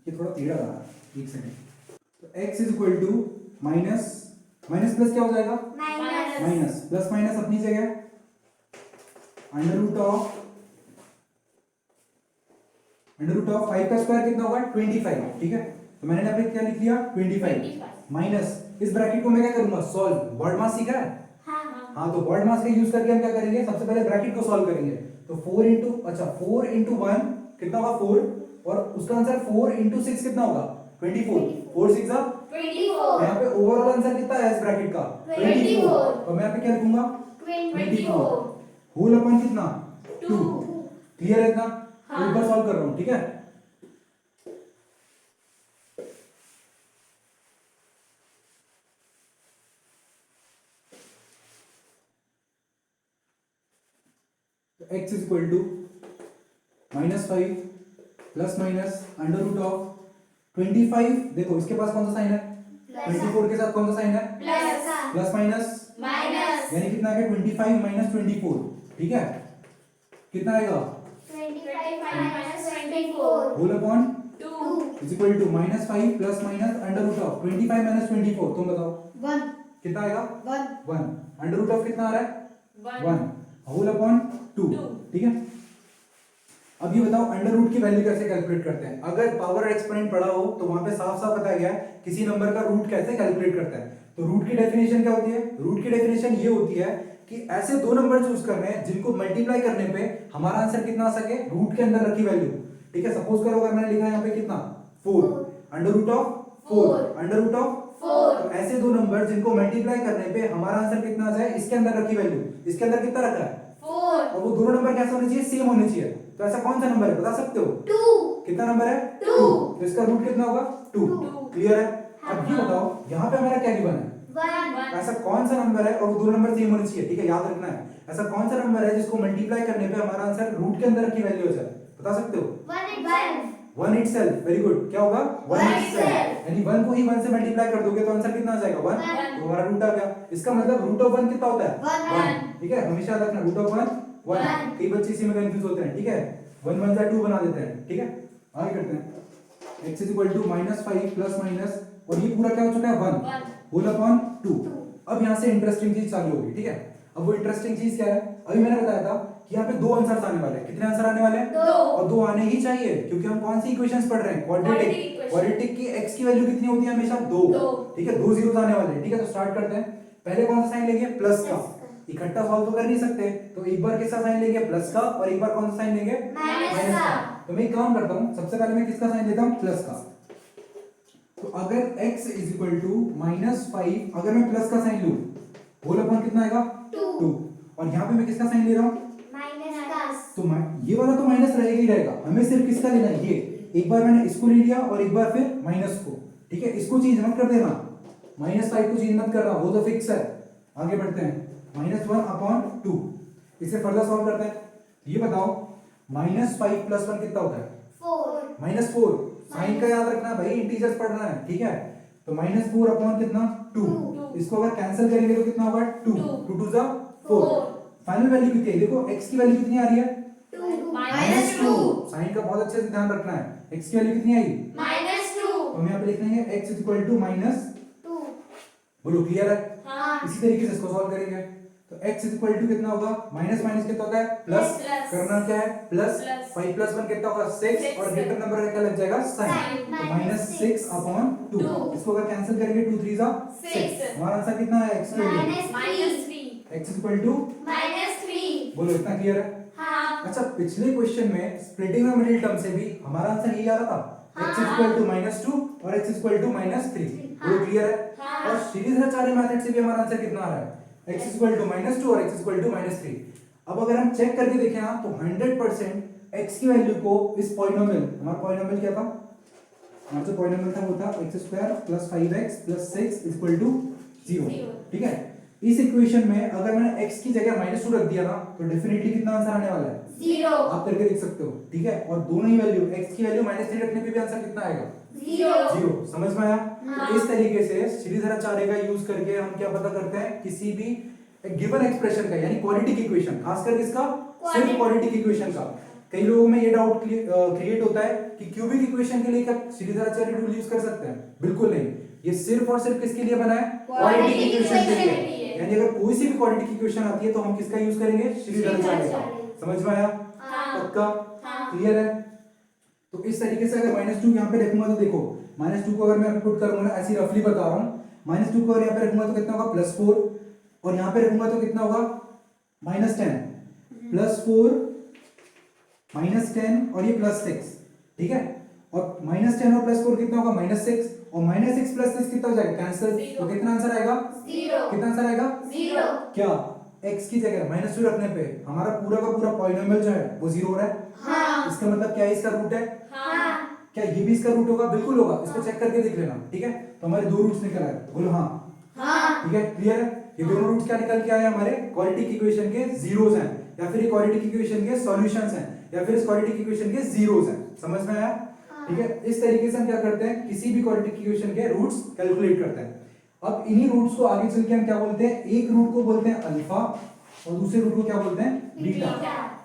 ये थोड़ा टेढ़ा रहा, एक सेकंड। तो x is equal to minus minus plus क्या हो जाएगा? माइनस माइनस प्लस माइनस अपनी जगह, अंडर रूट ऑफ 5 का स्क्वायर कितना होगा? 25। ठीक है, तो मैंने यहाँ पे क्या लिख लिया? 25 माइनस, इस ब्रैकेट को मैं क्या करूंगा? सॉल्व। बॉड मास सीखा है? हाँ हाँ, तो बॉड मास का यूज करके हम क्या करेंगे? सबसे पहले ब्रैकेट को सॉल्व करेंगे। तो 4 इंटू 1 कितना होगा? 4, और उसका आंसर 4 इंटू 6 कितना होगा? 24। 4 6 24 यहाँ पे ओवरऑल आंसर कितना है इस ब्रैकेट का? 24। तो मैं यहाँ पे क्या लिखूंगा? 24 होल अपॉन कितना? 2। 2 क्लियर है इतना? हाँ। ऊपर सॉल्व कर रहा हूँ। ठीक है, तो x is equal to -5 plus minus under root of 25। देखो इसके पास कौन सा साइन है? 24 के साथ कौन सा साइन है? प्लस प्लस माइनस, माइनस यानी कितना आएगा? 25 माइनस 24। ठीक है, कितना आएगा? 25 minus 24 whole upon 2 is equal to -5 plus minus under root of 25 minus 24। तुम बताओ 1 कितना आएगा? 1। अंडर रूट ऑफ कितना आ रहा है? 1 1 होल अपॉन 2। ठीक है, अब ये बताओ अंडर रूट की वैल्यू कैसे कैलकुलेट करते हैं? अगर पावर एक्सपोनेंट पढ़ा हो तो वहां पे साफ साफ बताया गया है किसी नंबर का रूट कैसे कैलकुलेट करता है। तो रूट की डेफिनेशन क्या होती है? रूट की डेफिनेशन ये होती है कि ऐसे दो नंबर चूज करने हैं जिनको मल्टीप्लाई करने पे हमारा आंसर कितना आ सके? रूट के अंदर रखी वैल्यू। ठीक है, सपोज करो अगर मैंने लिखा है यहाँ पे कितना? 4, under root of 4, under root of 4 तो ऐसे दो नंबर जिनको मल्टीप्लाई करने पे हमारा आंसर कितना आ जाए? इसके अंदर रखी वैल्यू, इसके अंदर कितना रखा है? 4 और वो दोनों नंबर कैसे होने चाहिए? सेम होने चाहिए। तो ऐसा कौन सा नंबर है बता सकते हो? 2 कितना नंबर है? 2 तो इसका रूट कितना होगा? 2। क्लियर है? अब ये बताओ यहाँ पे हमारा क्या गिवन है? 1 ऐसा कौन सा नंबर है और वो दो नंबर सेम होने चाहिए? ठीक है, याद रखना है। ऐसा कौन सा नंबर है जिसको मल्टीप्लाई करने पे हमारा आंसर रूट के अंदर रखी वैल्यू हो जाए? बता सकते हो? 1 itself। वेरी गुड, क्या होगा? 1 One itself। itself। यानी 1 को ही 1 से मल्टीप्लाई कर दोगे तो आंसर कितना आ जाएगा? 1। One। तो हमारा रूट आ गया। इसका मतलब रूट ऑफ 1 कितना होता है? 1। ठीक है, हमेशा याद रखना रूट ऑफ 1 1। One। कई बच्चे इसी में कंफ्यूज होते हैं। ठीक है, 1 1 जा 2 बना देते हैं। ठीक है, आगे करते हैं। x is equal to -5 plus minus, और ये पूरा क्या हो चुका है? 1 1 होल अपॉन 2। अब यहाँ से इंटरेस्टिंग चीज चालू होगी, ठीक है। अब वो इंटरेस्टिंग चीज क्या है, अभी मैंने बताया था कि यहाँ पे दो आंसर्स आने वाले हैं। कितने आंसर आने वाले हैं? दो। और दो आने ही चाहिए, क्योंकि हम कौन सी इक्वेशंस पढ़ रहे हैं? क्वाड्रेटिक। Quadratic equation। क्वाड्रेटिक की x की वैल्यू कितनी होती है? हमेशा दो, ठीक है। दो जीरोस आने वाले हैं, ठीक है। तो स्टार्ट करते हैं। पहले कौन सा साइन लेंगे? प्लस का। इकट्ठा सॉल्व तो कर नहीं सकते, तो एक बार किसका साइन लेंगे? प्लस का, और एक बार कौन सा साइन लेंगे? माइनस का। तो मैं एक काम करता हूँ, सबसे पहले मैं किसका साइन लेता हूँ? प्लस का। तो अगर x इज इक्वल टू -5, अगर मैं प्लस का साइन लूं, होल अपॉन कितना आएगा? 2। और यहाँ पे मैं किसका साइन ले रहा हूँ? तो ये वाला तो माइनस रहेगा ही रहेगा, हमें सिर्फ किसका लेना है? ये एक बार मैंने इसको ले लिया और एक बार फिर माइनस को, ठीक है। इसको चेंज मत कर देना, -5 को चेंज मत करना, वो तो फिक्स है। आगे बढ़ते हैं, -1/2। इसे फर्दर सॉल्व करते हैं। ये बताओ -5 + 1 कितना होता है? 4। साइन का याद रखना भाई, इंटीजर्स पढ़ना है, ठीक है। तो -4 अपॉन कितना? 2। इसको अगर कैंसिल करेंगे तो कितना होगा? 2 2 2 4। फाइनल वैल्यू कितनी है? देखो x की वैल्यू कितनी आ रही है? -2। साइन का बहुत अच्छे से ध्यान रखना है। x की वैल्यू कितनी आई? -2। तो हम यहाँ पे लिख लेंगे x -2। बोलो क्लियर है? हाँ। इसी तरीके से इसको सॉल्व करेंगे। तो x कितना होगा? माइनस माइनस कितना होता है? प्लस। प्लस। करना क्या है? प्लस। प्लस। 5 + 1 कितना होगा? 6। Six। और ग्रेटर नंबर का क्या लग जाएगा? साइन। Sign। तो -6/2। Two। इसको अगर कैंसिल करेंगे 2 3 Six। हमारा आंसर कितना है? x की वैल्यू -3। x -3। बोलो इतना क्लियर है? हाँ। अच्छा, पिछले क्वेश्चन में स्प्लिटिंग द मिडिल टर्म से भी हमारा आंसर यही आ रहा था, x -2 और x -3। बोलो क्लियर है? हाँ। और श्रीधराचार्य मेथड से भी हमारा आंसर कितना आ रहा है? x -2 और x -3। अब अगर हम चेक करके देखें ना, तो 100% x की वैल्यू को इस पॉलिनोमियल, हमारा पॉलिनोमियल क्या था? हमारा जो पॉलिनोमियल था वो था x² + 5x + 6 = 0, ठीक है। इस इक्वेशन में अगर मैंने x की जगह -2 रख दिया ना, तो डेफिनेटली कितना आंसर आने वाला है? 0। आप करके देख सकते हो, ठीक है। और दोनों ही वैल्यू, x की वैल्यू -3 रखने पे भी आंसर कितना आएगा? 0। समझ में आया? हाँ। तो इस तरीके से श्रीधराचार्य का यूज करके हम क्या पता करते हैं? किसी भी गिवन एक्सप्रेशन का, यानी क्वाड्रेटिक इक्वेशन, खासकर किसका? सिर्फ क्वाड्रेटिक इक्वेशन का। कई लोगों में ये डाउट क्रिएट होता है कि क्यूबिक इक्वेशन के लिए क्या श्रीधराचार्य रूल यूज कर सकते हैं? बिल्कुल नहीं, ये सिर्फ और सिर्फ किसके लिए बना है? क्वाड्रेटिक इक्वेशन के लिए। यानी अगर कोई सी भी क्वाड्रेटिक इक्वेशन आती है तो हम किसका यूज करेंगे? श्रीधराचार्य का। समझ में आया? हाँ। पक्का? हाँ। क्लियर है? तो इस तरीके से अगर -2 यहाँ पे रखूंगा तो देखो, -2 को अगर मैं पुट करूंगा, ऐसी रफली बता रहा हूँ, -2 को अगर यहाँ पे रखूंगा तो कितना होगा? +4। और यहाँ पे रखूंगा तो कितना होगा? -10। +4 -10 और ये +6, ठीक है। और -10 और +4 कितना होगा? -6। और -6 + 6 कितना हो जाएगा? कैंसिल। तो कितना आंसर आएगा? 0। कितना आंसर आएगा? 0। क्या x की जगह -2 रखने पे हमारा पूरा का पूरा पॉलिनोमियल जो है वो 0 हो रहा है? हाँ। इसका मतलब क्या है? इसका रूट है। हाँ। क्या ये भी इसका रूट होगा? बिल्कुल होगा। इसको चेक करके देख लेना, ठीक है। तो हमारे दो रूट्स निकल आए, बोलो हाँ। हाँ। ठीक है, क्लियर है? ये दोनों रूट्स क्या निकल के आए? हमारे क्वाड्रेटिक इक्वेशन के जीरोस हैं, या फिर क्वाड्रेटिक इक्वेशन के सॉल्यूशंस हैं, या फिर इस क्वाड्रेटिक इक्वेशन के जीरोस हैं। समझ में आया? ठीक है। इस तरीके से हम क्या करते हैं? किसी भी क्वाड्रेटिक इक्वेशन के रूट्स कैलकुलेट करते हैं। अब इन्हीं रूट्स को आगे चल के हम क्या बोलते हैं? एक रूट को बोलते हैं अल्फा और दूसरे रूट को क्या बोलते हैं? बीटा।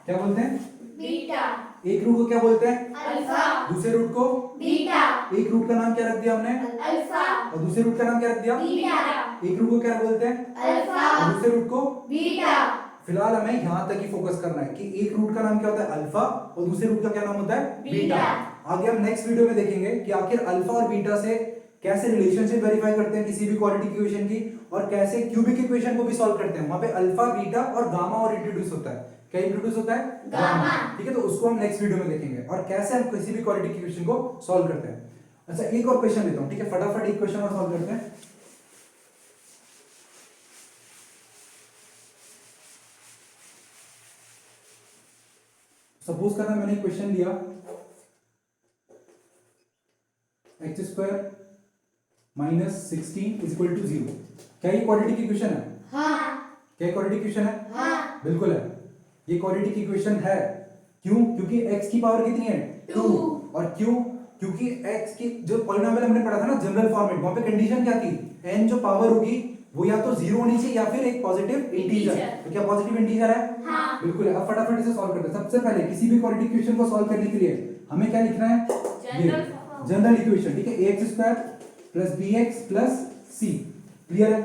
क्या बोलते हैं? बीटा। एक रूट को क्या बोलते हैं? अल्फा। दूसरे रूट को बीटा। एक रूट का नाम क्या रख दिया हमने? अल्फा। और दूसरे रूट का नाम क्या रख दिया? बीटा। एक रूट को क्या बोलते हैं? अल्फा। और दूसरे रूट को? बीटा। फिलहाल हमें यहाँ तक ही फोकस करना है कि एक रूट का नाम क्या होता है? अल्फा, और दूसरे रूट का क्या नाम होता है? बीटा। आगे हम नेक्स्ट वीडियो में देखेंगे कि आखिर अल्फा और बीटा से कैसे रिलेशनशिप वेरीफाई करते हैं किसी भी क्वाड्रेटिक इक्वेशन की, और कैसे क्यूबिक इक्वेशन को भी सॉल्व करते हैं। वहां पे अल्फा, बीटा और गामा और इंट्रोड्यूस होता है। क्या इंट्रोड्यूस होता है? गामा। ठीक है, तो उसको हम नेक्स्ट वीडियो में देखेंगे, और कैसे हम किसी भी क्वाड्रेटिक इक्वेशन को सॉल्व करते हैं। अच्छा, एक और क्वेश्चन लेता हूं, ठीक है, फटाफट एक क्वेश्चन और सॉल्व करते हैं। सपोज करना मैंने क्वेश्चन लिया x² -16 = 0। क्या ये क्वाड्रेटिक इक्वेशन है? हाँ। क्या ये क्वाड्रेटिक इक्वेशन है? हाँ। बिल्कुल है, ये क्वाड्रेटिक इक्वेशन है। क्यों? क्योंकि x की पावर कितनी है? 2। और क्यों? क्योंकि x की जो पॉलिनोमियल हमने पढ़ा था ना जनरल फॉर्मेट, वहां पे कंडीशन क्या थी? n जो पावर होगी वो या तो 0 होनी चाहिए या फिर एक पॉजिटिव इंटीजर। तो क्या पॉजिटिव इंटीजर है? हाँ। बिल्कुल है। अब फटाफट इसे सॉल्व करते हैं। सबसे पहले किसी भी क्वाड्रेटिक इक्वेशन को सॉल्व करने के लिए हमें क्या लिखना है? जनरल इक्वेशन, ठीक है, ax² + bx + c। क्लियर है?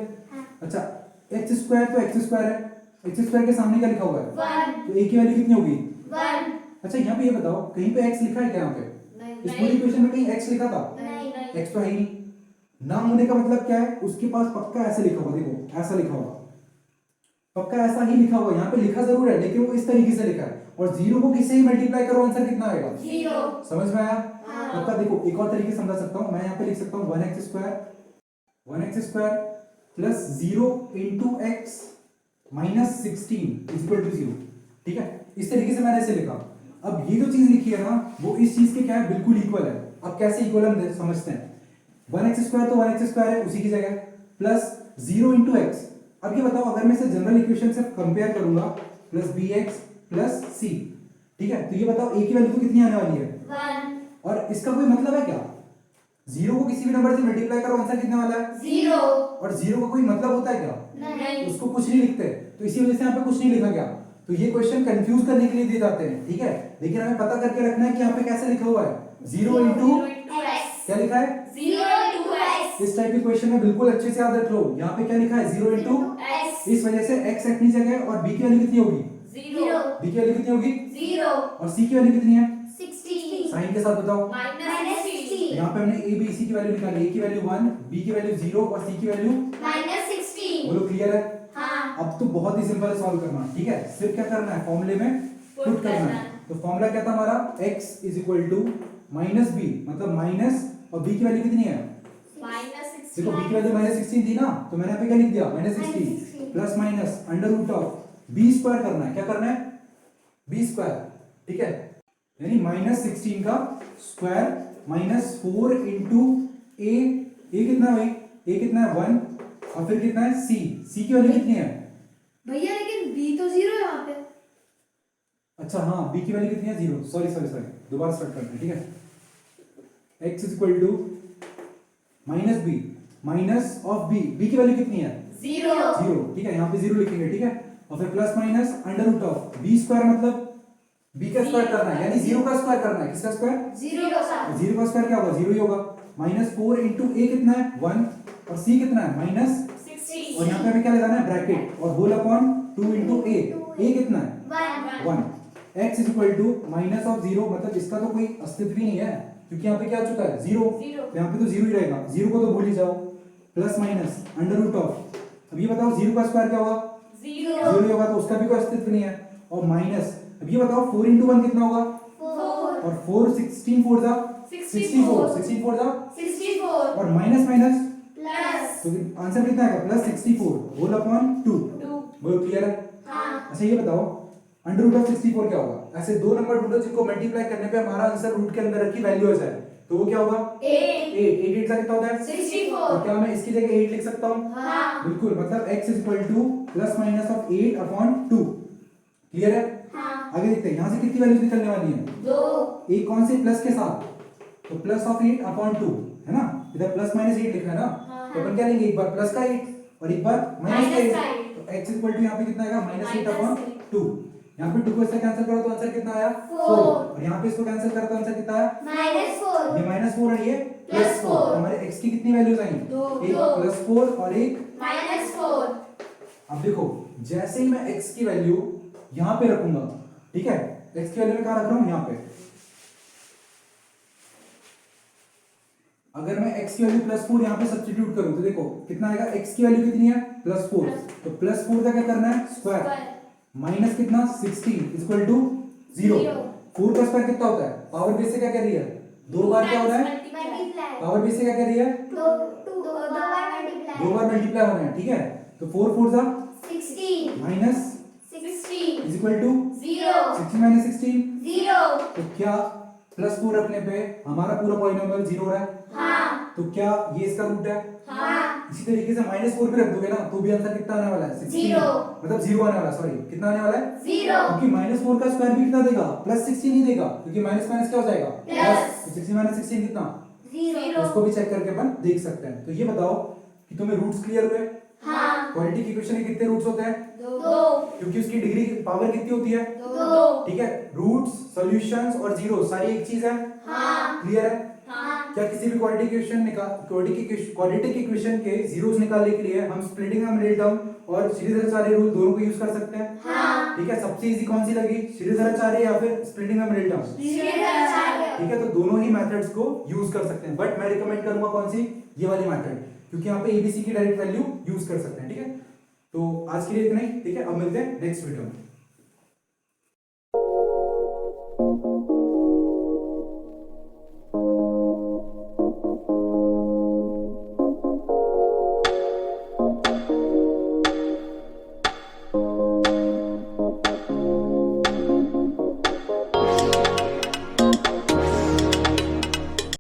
अच्छा, एक्स स्क्वायर तो एक्स स्क्वायर है, एक्स स्क्वायर के सामने क्या लिखा हुआ है? 1 तो a की वैल्यू कितनी होगी? 1 अच्छा यहाँ पे ये बताओ कहीं पे x लिखा है क्या? यहाँ पे इस पूरी नहीं इक्वेशन में कहीं x लिखा था? नहीं x तो है ही नहीं। ना होने का मतलब क्या है? उसके पास पक्का ऐसे लिखा हुआ, देखो ऐसा लिखा हुआ, पक्का ऐसा ही लिखा हुआ। यहाँ पे लिखा जरूर है लेकिन वो इस तरीके से लिखा है, और जीरो को किससे ही मल्टीप्लाई करो आंसर कितना आएगा? 0 समझ में आया? हाँ। पक्का देखो एक और तरीके से समझा सकता हूँ मैं, यहाँ पे लिख सकता हूँ 1x square plus 0 into X minus 16 equal to 0। ठीक है, इस तरीके से मैंने इसे लिखा। अब ये जो चीज लिखी है ना वो इस चीज के क्या है? बिल्कुल इक्वल है। अब कैसे इक्वल हम समझते हैं। 1x स्क्वायर तो 1x स्क्वायर है उसी की जगह, प्लस 0 इंटू एक्स। अब ये बताओ अगर मैं इसे जनरल इक्वेशन से कंपेयर करूंगा, प्लस bx प्लस c। ठीक है, तो ये बताओ a की वैल्यू तो कितनी आने वाली है? 1 और इसका कोई मतलब है क्या? जीरो को किसी भी नंबर से मल्टीप्लाई करो आंसर कितने वाला है? 0 और जीरो का कोई मतलब होता है क्या? नहीं उसको कुछ नहीं लिखते, तो इसी वजह से यहाँ पे कुछ नहीं लिखा गया। तो ये क्वेश्चन कंफ्यूज करने के लिए दिए जाते हैं। ठीक है, लेकिन हमें पता करके रखना है कि यहाँ पे कैसे लिखा हुआ है। 0 इंटू x क्या लिखा है? 0 into x इस टाइप के क्वेश्चन में बिल्कुल अच्छे से याद रख लो। यहाँ पे क्या लिखा है? 0 इंटू, x इस वजह से x अपनी जगह है और b की वैल्यू कितनी होगी? 0 b की वैल्यू कितनी होगी? 0 और c की वैल्यू कितनी है? 16 साइन के साथ बताओ। minus 16 यहाँ पे हमने a b c की वैल्यू निकाली, a की वैल्यू 1, b की वैल्यू 0 और c की वैल्यू, minus 16 बोलो क्लियर है? हाँ अब तो बहुत ही सिंपल है सॉल्व करना। ठीक है, सिर्फ क्या करना है? फॉर्मूले में पुट करना है। तो फॉर्मूला क्या था हमारा? x is equal to minus B, मतलब माइनस, और b की वैल्यू कितनी है? minus देखो 16 b की वैल्यू माइनस 16 थी ना, तो मैंने यहाँ पे क्या लिख दिया? Minus 16 plus minus under root of b square करना है। क्या करना है? b square. ठीक है, यानी माइनस 16 का स्क्वायर माइनस 4 इंटू a कितना है? a कितना है? 1, और फिर कितना है? c की वैल्यू कितनी है? भैया लेकिन b तो 0 है वहां पे। अच्छा हाँ, b की वैल्यू कितनी है? 0। सॉरी दोबारा स्टार्ट करते हैं। ठीक है, x is equal to minus B, minus of b की वैल्यू कितनी है? 0 ठीक है, यहाँ पे 0 लिखेंगे। ठीक है, और फिर plus minus under root of b square, मतलब b का स्क्वायर करना है, यानी 0 का स्क्वायर करना है। किसका स्क्वायर? 0 का 0 का स्क्वायर क्या होगा? 0 ही होगा। माइनस 4 इंटू a कितना है? 1, और c कितना है? माइनस, 16 और यहाँ पे हमें क्या लगाना है? ब्रैकेट, और होल अपॉन 2 इंटू a कितना है? 1 1। x is equal to minus of 0, मतलब इसका तो कोई अस्तित्व ही नहीं है क्योंकि यहाँ पे क्या आ चुका है? 0। तो यहाँ पे तो 0 ही रहेगा, 0 को तो भूल ही जाओ। Plus minus under root of, अब ये बताओ 0 का स्क्वायर क्या होगा? 0 ही होगा, तो उसका भी कोई अस्तित्व नहीं है। और माइनस, अब ये बताओ 4 इंटू 1 कितना होगा? 4 और 4 16 4 जा 64, 16 4 जा, 64 और माइनस माइनस, प्लस तो आंसर कितना आएगा? Plus 64 whole upon 2। 2 बोलो क्लियर है? हाँ अच्छा ये बताओ अंडर रूट ऑफ 64 क्या होगा? ऐसे दो नंबर ढूंढो जिनको मल्टीप्लाई करने पे हमारा आंसर रूट के अंदर रखी वैल्यू आ जाए, तो वो क्या होगा? 8 8 का कितना होता है? 64 तो क्या मैं इसकी जगह 8 लिख सकता हूँ? हाँ बिल्कुल, मतलब x is equal two plus minus of 8 upon 2। Clear है? हाँ आगे देखते हैं यहाँ से कितनी वैल्यूज निकलने वाली है? 2 एक कौन से? प्लस के साथ, तो प्लस ऑफ 8 अपॉन 2 है ना, इधर प्लस माइनस 8 लिखा है ना, तो अपन क्या लेंगे? एक बार प्लस का 8 और एक बार माइनस का 8, तो x इक्वल टू यहाँ पे कितना आएगा? Minus 8 upon 2। यहाँ पे 2 को इससे कैंसिल करो तो आंसर कितना आया? 4। और यहाँ पे इसको कैंसिल करो तो आंसर कितना आया? -4 ये -4 और ये +4। हमारे x की कितनी वैल्यूज आई? एक +4 और एक। -4 अब देखो जैसे ही मैं x की वैल्यू यहाँ पे रखूंगा, ठीक है, x की वैल्यू में कहाँ रख रहा हूँ? यहाँ पे। अगर मैं x की वैल्यू +4 यहाँ पे सब्स्टिट्यूट करूं तो देखो कितना आएगा? x की वैल्यू कितनी है? +4, तो +4 का क्या करना है? स्क्वायर, माइनस कितना? 16 इक्वल टू 0। 4 का स्क्वायर कितना होता है? पावर बेस से क्या कह रही है? दो बार क्या होना है? पावर बेस से क्या कह रही है? दो बार मल्टीप्लाई होना है। ठीक है, तो 4 4 जा 16 माइनस 16 इक्वल टू 0 16 माइनस 16, 0 तो क्या +4 रखने पे हमारा पूरा पॉलिनोमियल 0 हो रहा है? हाँ तो क्या ये इसका रूट है? हाँ इसी तरीके से -4 भी रख दोगे ना तो भी आंसर कितना आने वाला है? 16, 0 मतलब 0 आने वाला है। सॉरी, कितना आने वाला है? 0 क्योंकि -4 का स्क्वायर भी कितना देगा? +16 ही देगा, क्योंकि माइनस माइनस क्या हो जाएगा? प्लस। तो 16 माइनस 16 कितना? तो 0 उसको भी चेक करके अपन देख सकते हैं। तो ये बताओ कि तुम्हें रूट्स क्लियर हुए? हाँ क्वाड्रेटिक इक्वेशन के कितने रूट्स होते हैं? 2 दो क्योंकि उसकी डिग्री पावर कितनी होती है, दो ठीक है। रूट्स, सॉल्यूशंस और जीरो सारी एक चीज है, हाँ क्लियर है। हाँ क्या किसी भी क्वाड्रेटिक इक्वेशन के जीरोस निकालने के लिए हम स्प्लिटिंग एंड मिडिल टर्म और श्रीधराचार्य रूल दोनों को यूज कर सकते हैं, हाँ ठीक है। सबसे इजी कौन सी लगी, श्रीधराचार्य या फिर splitting and middle term, Shridharacharya ठीक है। तो दोनों ही मेथड्स को यूज कर सकते हैं, बट मैं रिकमेंड करूंगा कौन सी, ये वाली मेथड, क्योंकि यहाँ पे एबीसी की डायरेक्ट वैल्यू यूज कर सकते हैं, ठीक है। तो आज के लिए इतना ही, ठीक है। अब मिलते हैं नेक्स्ट वीडियो में।